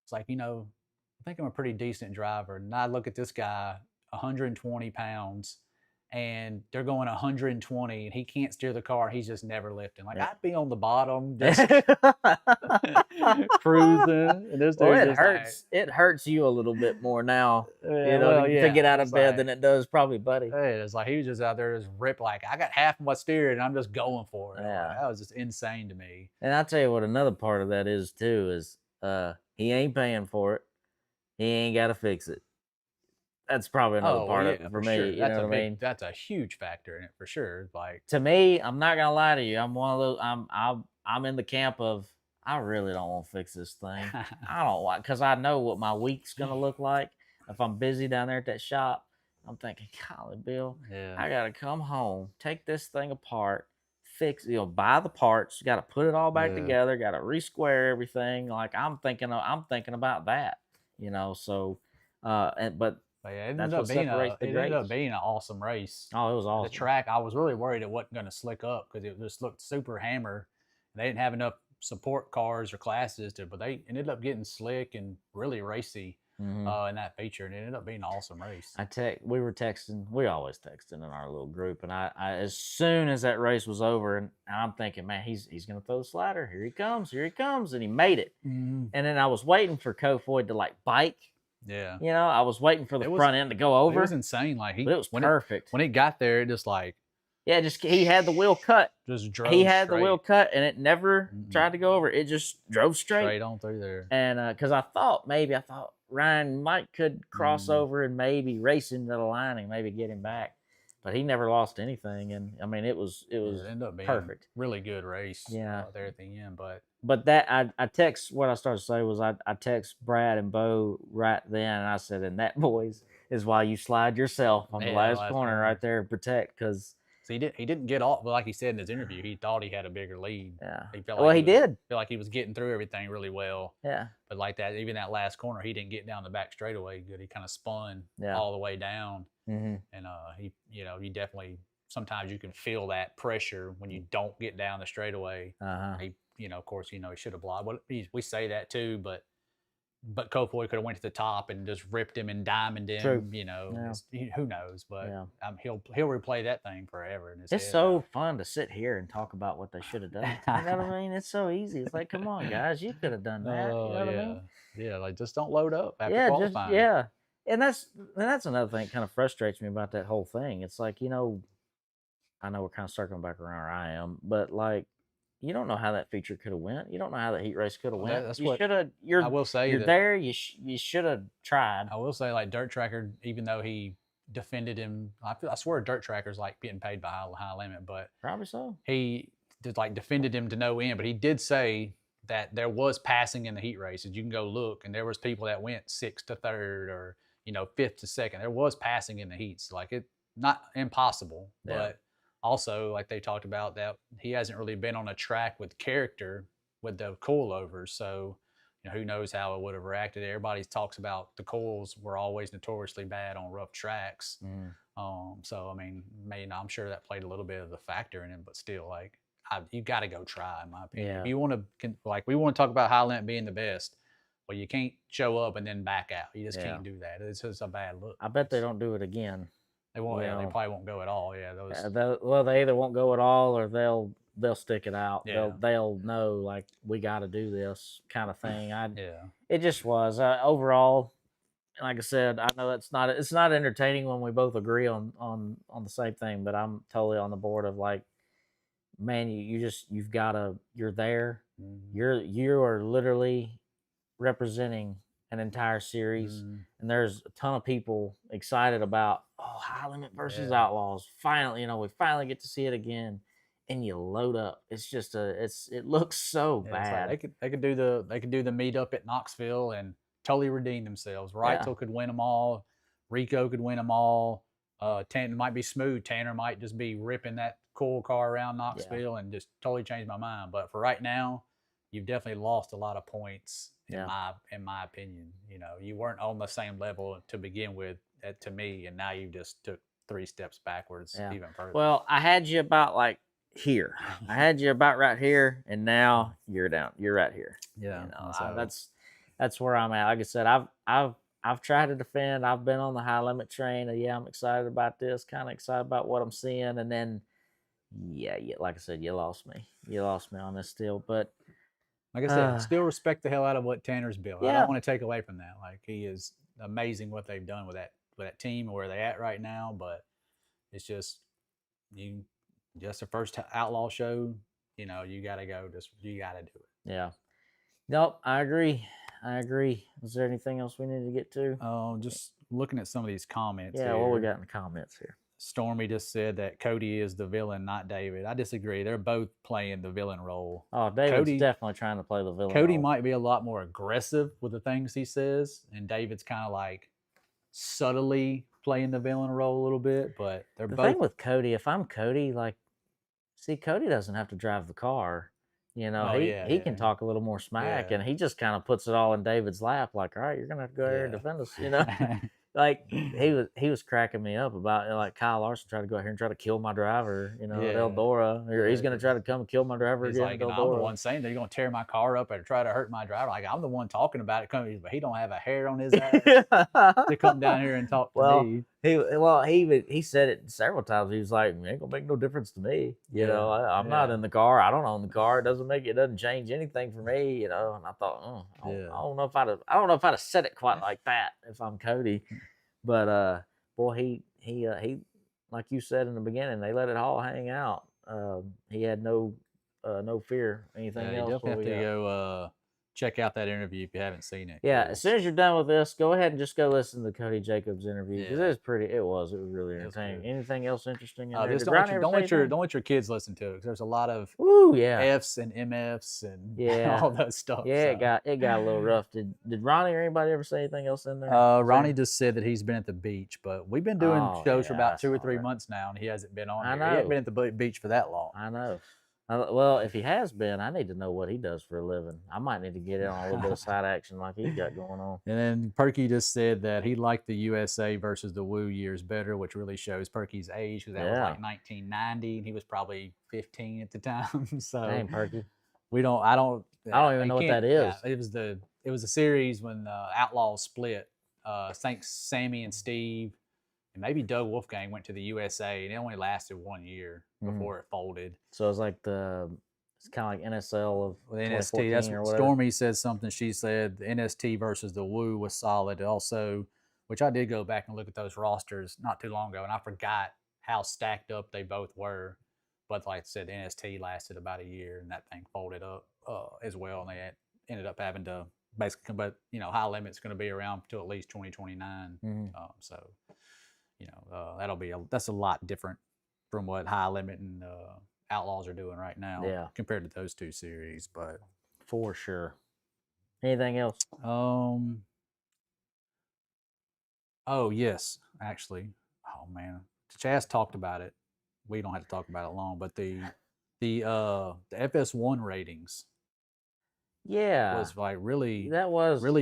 it's like, I think I'm a pretty decent driver. And I look at this guy, 120 pounds, and they're going 120, and he can't steer the car. He's just never lifting. Like, I'd be on the bottom, just cruising. And this dude it hurts. It hurts you a little bit more now, to get out of bed than it does probably Buddy. It's like he was just out there just ripped. Like, I got half of my steering, and I'm just going for it. Yeah. That was just insane to me. And I'll tell you what, another part of that is too is he ain't paying for it. He ain't got to fix it. That's probably another part of it for me. Sure. You know what I mean? That's a huge factor in it for sure. Like, to me, I'm not gonna lie to you. I'm one of those. I'm in the camp of, I really don't want to fix this thing. I don't want, because I know what my week's gonna look like if I'm busy down there at that shop. I'm thinking, golly, Bill, I gotta come home, take this thing apart, fix, buy the parts, got to put it all back together, got to resquare everything. Like, I'm thinking about that. So, but. It ended up being an awesome race. Oh, it was awesome. The track, I was really worried it wasn't going to slick up because it just looked super hammer. They didn't have enough support cars or classes but they ended up getting slick and really racy in that feature, and it ended up being an awesome race. We were texting. We always texting in our little group, and I as soon as that race was over, and I'm thinking, man, he's going to throw the slider. Here he comes, and he made it. And then I was waiting for Kofoid to like bike. Yeah. I was waiting for the front end to go over. It was insane. Like, but it was perfect. When it got there, it just like. Yeah, he had the wheel cut. Just drove He had the wheel cut, and it never tried to go over. It just drove straight. Straight on through there. And because I thought Ryan could cross over and maybe race into the line and maybe get him back. But he never lost anything. And, I mean, it ended up being perfect. Really good race there at the end. But that, I text, what I started to say was I text Brad and Bo right then, and I said, and that, boys, is why you slide yourself on the last corner right there and protect, because. So he didn't get off, but like he said in his interview, he thought he had a bigger lead. Yeah. He felt like he did. Feel like he was getting through everything really well. Yeah. But like that, even that last corner, he didn't get down the back straightaway good. He kind of spun all the way down. And he, you definitely, sometimes you can feel that pressure when you don't get down the straightaway. He, of course, he should have blocked. But we say that too, but but Kofoid could have went to the top and just ripped him and diamonded him. True. You know, Yeah. who knows? But Yeah. he'll replay that thing forever in his It's head. so fun to sit here and talk about what they should have done. You know what I mean? It's so easy. It's like, come on, guys, you could have done that. You know what I mean? Yeah, like just don't load up after Yeah, qualifying. and that's another thing that kind of frustrates me about that whole thing. It's like, I know we're kind of circling back around where I am, but like, you don't know how that feature could have went. You don't know how that heat race could have went. That's you what should have. I will say. You're there. You should have tried. I will say, like Dirt Tracker, even though he defended him, I swear Dirt Tracker's like getting paid by high limit, but probably so. He did like defended him to no end, but he did say that there was passing in the heat races. You can go look, and there was people that went 6th to 3rd or 5th to 2nd. There was passing in the heats, like it not impossible, but also like they talked about that he hasn't really been on a track with character with the coilovers, so who knows how it would have reacted. Everybody talks about the coils were always notoriously bad on rough tracks. So I mean, I'm sure that played a little bit of the factor in it, but still, like you got to go try, in my opinion. If you want to, like, we want to talk about high limit being the best. Well, you can't show up and then back out. You just can't do that. It's just a bad look. I bet they don't do it again. They won't. Yeah, they probably won't go at all. Yeah, they either won't go at all or they'll stick it out. Yeah. They'll know, like, we got to do this kind of thing. It just was overall. Like I said, I know it's not entertaining when we both agree on the same thing, but I'm totally on the board of like, man, you've got to, you're there. Mm-hmm. You are literally representing an entire series, and there's a ton of people excited about high limit versus Outlaws. Finally, we finally get to see it again, and you load up. It's just it looks so bad. Like they could do the meetup at Knoxville and totally redeem themselves. Reitzel could win them all. Rico could win them all. Tanner might be smooth. Tanner might just be ripping that cool car around Knoxville and just totally change my mind. But for right now, you've definitely lost a lot of points in my opinion. You weren't on the same level to begin with to me, and now you just took 3 steps backwards even further. Well, I had you about like here. I had you about right here, and now you're down. You're right here. Yeah, that's where I'm at. Like I said, I've tried to defend. I've been on the high limit train. I'm excited about this. Kind of excited about what I'm seeing, and then like I said, you lost me. You lost me on this still, but. Like I said, still respect the hell out of what Tanner's built. I don't want to take away from that. Like, he is amazing what they've done with that team and where they're at right now. But it's just the first Outlaw show. You got to go. You got to do it. Yeah. Nope. I agree. Is there anything else we need to get to? Just looking at some of these comments. Yeah. What we got in the comments here? Stormy just said that Cody is the villain, not David. I disagree. They're both playing the villain role. Oh, David's definitely trying to play the villain Cody role. Might be a lot more aggressive with the things he says, and David's kind of like subtly playing the villain role a little bit, but they're both. The thing with Cody, if I'm Cody, like, see, Cody doesn't have to drive the car. He can talk a little more smack, and he just kind of puts it all in David's lap, like, all right, you're going to have to go here and defend us, Like, he was cracking me up about like Kyle Larson tried to go out here and try to kill my driver, at Eldora. Or he's going to try to come kill my driver again. Like, I'm the one saying that you're going to tear my car up or try to hurt my driver. Like, I'm the one talking about it, but he don't have a hair on his ass to come down here and talk to me. He said it several times. He was like, "It ain't gonna make no difference to me. I'm not in the car. I don't own the car. It doesn't change anything for me. And I thought, I don't know if I'd have said it quite like that if I'm Cody. But boy, he like you said in the beginning, they let it all hang out. He had no fear anything else. You definitely have to go check out that interview if you haven't seen it. Yeah, as soon as you're done with this, go ahead and just go listen to the Cody Jacobs interview because it was really entertaining. Anything else interesting in there? Don't let your kids listen to it because there's a lot of F's and MFs and all that stuff. Yeah, it got a little rough. Did Ronnie or anybody ever say anything else in there? Ronnie just said that he's been at the beach, but we've been doing shows for about 2 or 3 months now, and he hasn't been on. He hasn't been at the beach for that long. I know. Well, if he has been, I need to know what he does for a living. I might need to get in on a little bit of side action like he's got going on. And then Perky just said that he liked the USA versus the Woo years better, which really shows Perky's age because that was like 1990, and he was probably 15 at the time. So dang, Perky. I don't even know what that is. Yeah, it was the it was a series when Outlaws split. Thanks Sammy and Steve, and maybe Doug Wolfgang went to the USA, and it only lasted 1 year before it folded. So it's like it's kind of like NSL of With NST, 2014 that's or what whatever. Stormy said something. She said the NST versus the Woo was solid. Also, which I did go back and look at those rosters not too long ago, and I forgot how stacked up they both were. But like I said, the NST lasted about a year, and that thing folded up as well, and they ended up having to basically. But High Limit's going to be around till at least 2029. So that's a lot different from what High Limit and Outlaws are doing right now compared to those two series. But for sure. Anything else? Oh yes, actually. Oh man, Chaz talked about it. We don't have to talk about it long, but the FS1 ratings was like really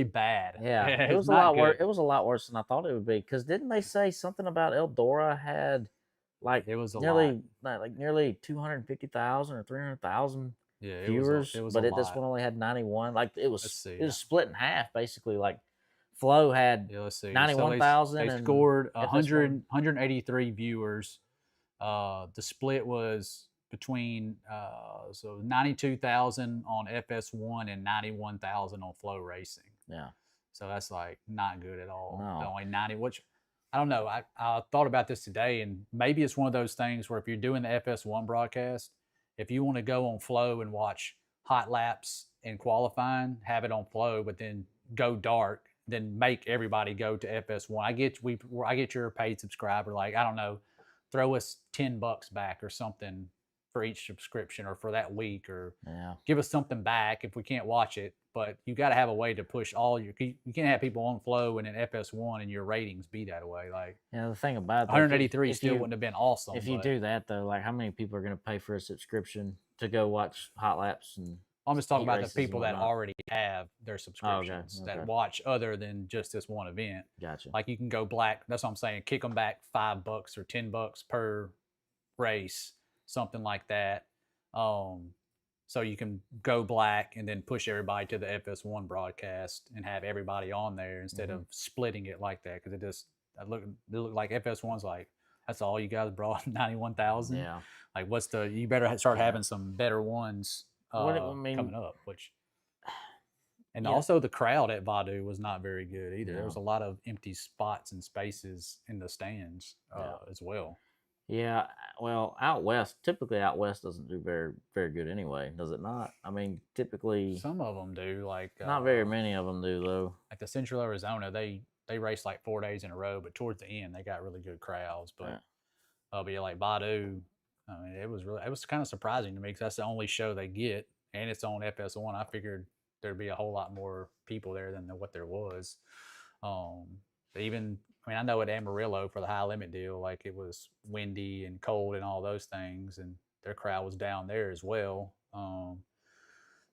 bad. Yeah, it was a lot worse. It was a lot worse than I thought it would be. Because didn't they say something about Eldora had like it was nearly 250,000 or 300,000 viewers, but this one only had 91. Like it was split in half basically. Like Flow had 91,000. They scored 183 viewers. The split was between 92,000 on FS1 and 91,000 on Flow Racing. Yeah. So that's like not good at all. No. Only 90, which I don't know. I thought about this today, and maybe it's one of those things where if you're doing the FS1 broadcast, if you want to go on Flow and watch hot laps and qualifying, have it on Flow, but then go dark, then make everybody go to FS1. I get your paid subscriber. Like, I don't know, throw us $10 back or something for each subscription or for that week, or give us something back if we can't watch it. But you got to have a way to push you can't have people on Flow and in FS1 and your ratings be that way. Like, the thing about 183 still wouldn't have been awesome. If you do that though, like how many people are going to pay for a subscription to go watch hot laps? And I'm just talking about the people that already have their subscriptions that watch other than just this one event. Gotcha. Like you can go black. That's what I'm saying. Kick them back $5 or $10 per race, something like that. So you can go black and then push everybody to the FS1 broadcast and have everybody on there instead of splitting it like that. Because it looked like FS1's like, that's all you guys brought, 91,000. Yeah. Like you better start having some better ones coming up. Also the crowd at Vadu was not very good either. There was a lot of empty spots and spaces in the stands as well. Yeah, well, typically out west doesn't do very, very good anyway, does it not? I mean, typically some of them do. Like not very many of them do though. Like the Central Arizona, they race like 4 days in a row, but towards the end they got really good crowds. But like Badu, I mean, it was kind of surprising to me because that's the only show they get, and it's on FS1. I figured there'd be a whole lot more people there than what there was. I know at Amarillo for the High Limit deal, like it was windy and cold and all those things, and their crowd was down there as well. I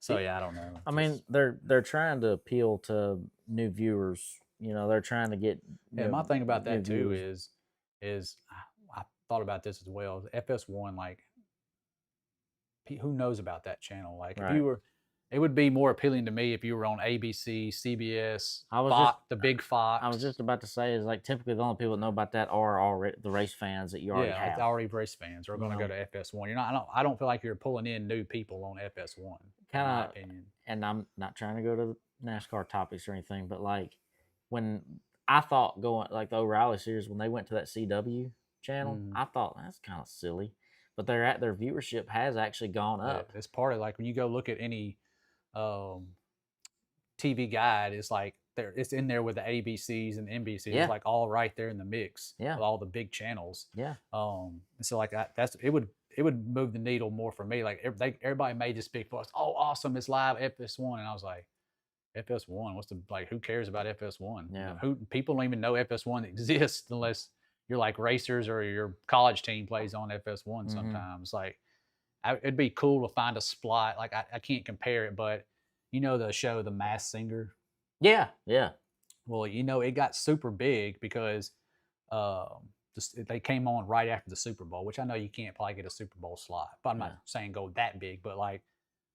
don't know. I mean, they're trying to appeal to new viewers. They're trying to get. My thing about that too is I thought about this as well. FS1, like, who knows about that channel? Like, if you were. It would be more appealing to me if you were on ABC, CBS, the big Fox. I was just about to say, is like typically the only people that know about that are already the race fans that you already have. Yeah, already race fans are going to go to FS1. I don't feel like you're pulling in new people on FS1. Kind of, opinion. And I'm not trying to go to NASCAR topics or anything, but like when I thought going like the O'Reilly series when they went to that CW channel, I thought that's kind of silly, but their viewership has actually gone up. It's part of like when you go look at any. TV guide is like it's in there with the ABCs and NBCs. It's like all right there in the mix of all the big channels. Yeah. And so like it would move the needle more for me. Like everybody made this big fuss. Oh, awesome! It's live FS1, and I was like, FS1. Who cares about FS1? Yeah. People don't even know FS1 exists unless you're like racers or your college team plays on FS1 sometimes. Like. It'd be cool to find a spot. Like I can't compare it, but the show The Masked Singer. Yeah. Well, it got super big because they came on right after the Super Bowl, which I know you can't probably get a Super Bowl slot. But I'm not saying go that big. But like,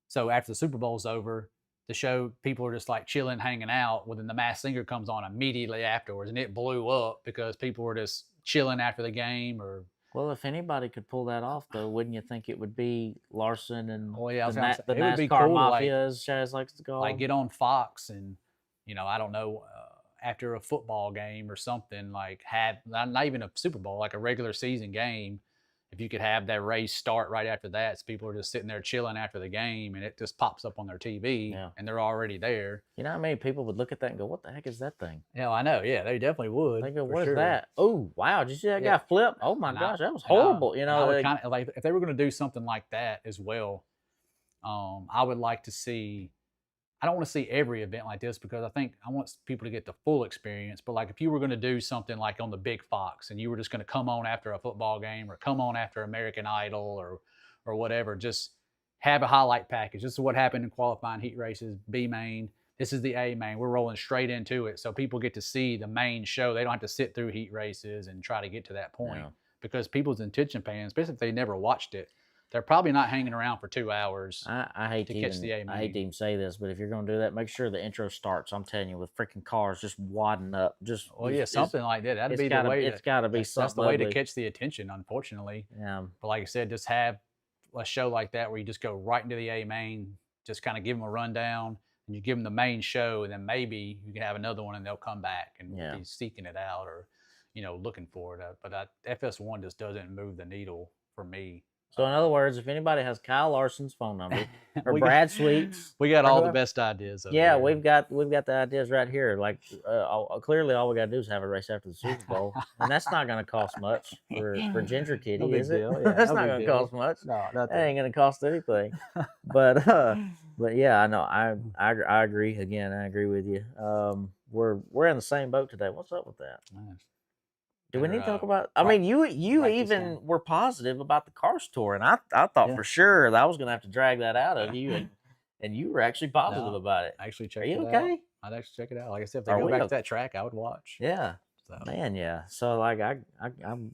so after the Super Bowl's over, the show, people are just like chilling, hanging out. Well, then the Masked Singer comes on immediately afterwards, and it blew up because people were just chilling after the game. Or Well, if anybody could pull that off, though, wouldn't you think it would be Larson and well, yeah, I was the, gonna say, the it would be NASCAR cool to Mafia, as Chaz likes to call like them? get on Fox and I don't know, after a football game or something, like have not even a Super Bowl, like a regular season game. If you could have that race start right after that, so people are just sitting there chilling after the game, and it just pops up on their TV, Yeah. and they're already there. You know how many people would look at that and go, "What the heck is that thing?" Yeah, I know. Yeah, they definitely would. They go, for "What is sure. that? Oh, wow! Did you see that Yeah. guy flip? Oh my And gosh, that was and horrible!" and I would like, kind of like if they were going to do something like that as well. I would like to see. I don't want to see every event like this because I think I want people to get the full experience. But like if you were going to do something like on the big Fox and you were just going to come on after a football game or come on after American Idol or whatever, just have a highlight package. This is what happened in qualifying heat races, B main. This is the A main. We're rolling straight into it. So people get to see the main show. They don't have to sit through heat races and try to get to that point because people's attention span, especially if they never watched it, they're probably not hanging around for 2 hours. I hate to catch the A main. I hate to even say this, but if you're going to do that, make sure the intro starts. I'm telling you, with freaking cars just wadding up, just something like that. That'd be the way. It's got to be something. That's the way to catch the attention, unfortunately. Yeah. But like I said, just have a show like that where you just go right into the A main, just kind of give them a rundown, and you give them the main show, and then maybe you can have another one, and they'll come back and be seeking it out or, looking for it. But FS1 just doesn't move the needle for me. So in other words, if anybody has Kyle Larson's phone number or Brad Sweet's, we got all the best ideas. Yeah, we've got the ideas right here. Like clearly, all we got to do is have a race after the Super Bowl, and that's not going to cost much for Ginger Kitty, is it? Yeah, that's not going to cost much. No, that ain't going to cost anything. But yeah, I know. I agree. Again, I agree with you. We're in the same boat today. What's up with that? Nice. Do we need to talk about? I mean, you even were positive about the Cars tour, and I thought for sure that I was going to have to drag that out of you, and you were actually positive about it. Actually, check Are you it okay? out. I'd actually check it out. Like I said, if they go back to that track, I would watch. Yeah, man, yeah. So like I don't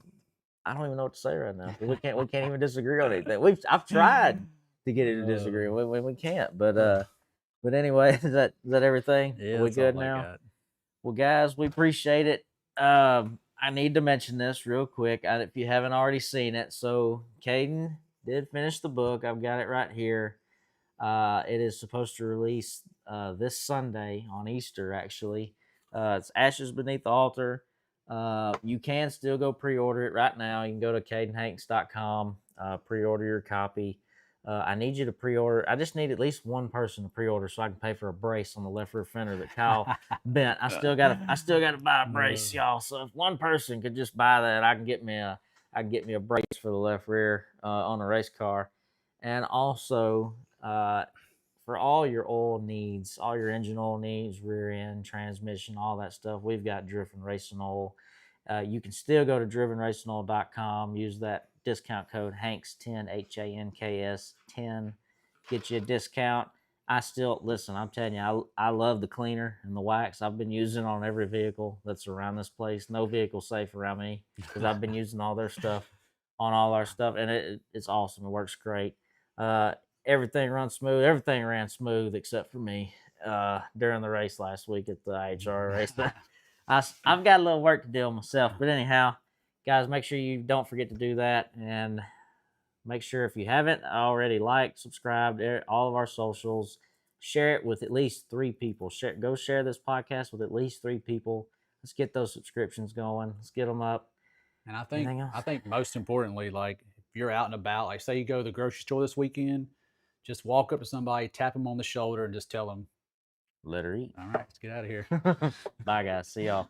even know what to say right now. We can't even disagree on anything. I've tried to get it to disagree. We can't. But anyway, is that everything? Yeah, we good now? Well, guys, we appreciate it. I need to mention this real quick if you haven't already seen it. So Caden did finish the book. I've got it right here. It is supposed to release this Sunday on Easter, actually. It's Ashes Beneath the Altar. You can still go pre-order it right now. You can go to cadenhanks.com, pre-order your copy. I need you to pre-order. I just need at least one person to pre-order so I can pay for a brace on the left rear fender that Kyle bent. I still gotta buy a brace, y'all. So if one person could just buy that, I can get me a brace for the left rear on a race car. And also for all your oil needs, all your engine oil needs, rear end, transmission, all that stuff, we've got Driven Racing Oil. You can still go to drivenracingoil.com, use that discount code Hanks10, Hanks 10, get you a discount. Listen, I'm telling you, I love the cleaner and the wax. I've been using it on every vehicle that's around this place. No vehicle safe around me because I've been using all their stuff on all our stuff, and it's awesome. It works great. Everything runs smooth. Everything ran smooth except for me during the race last week at the IHR race. I've got a little work to do myself. But anyhow, guys, make sure you don't forget to do that. And make sure if you haven't already, subscribe to all of our socials. Share it with at least 3 people. Go share this podcast with at least 3 people. Let's get those subscriptions going. Let's get them up. And I think most importantly, like if you're out and about, like say you go to the grocery store this weekend, just walk up to somebody, tap them on the shoulder, and just tell them, let her eat. All right, let's get out of here. Bye, guys. See y'all.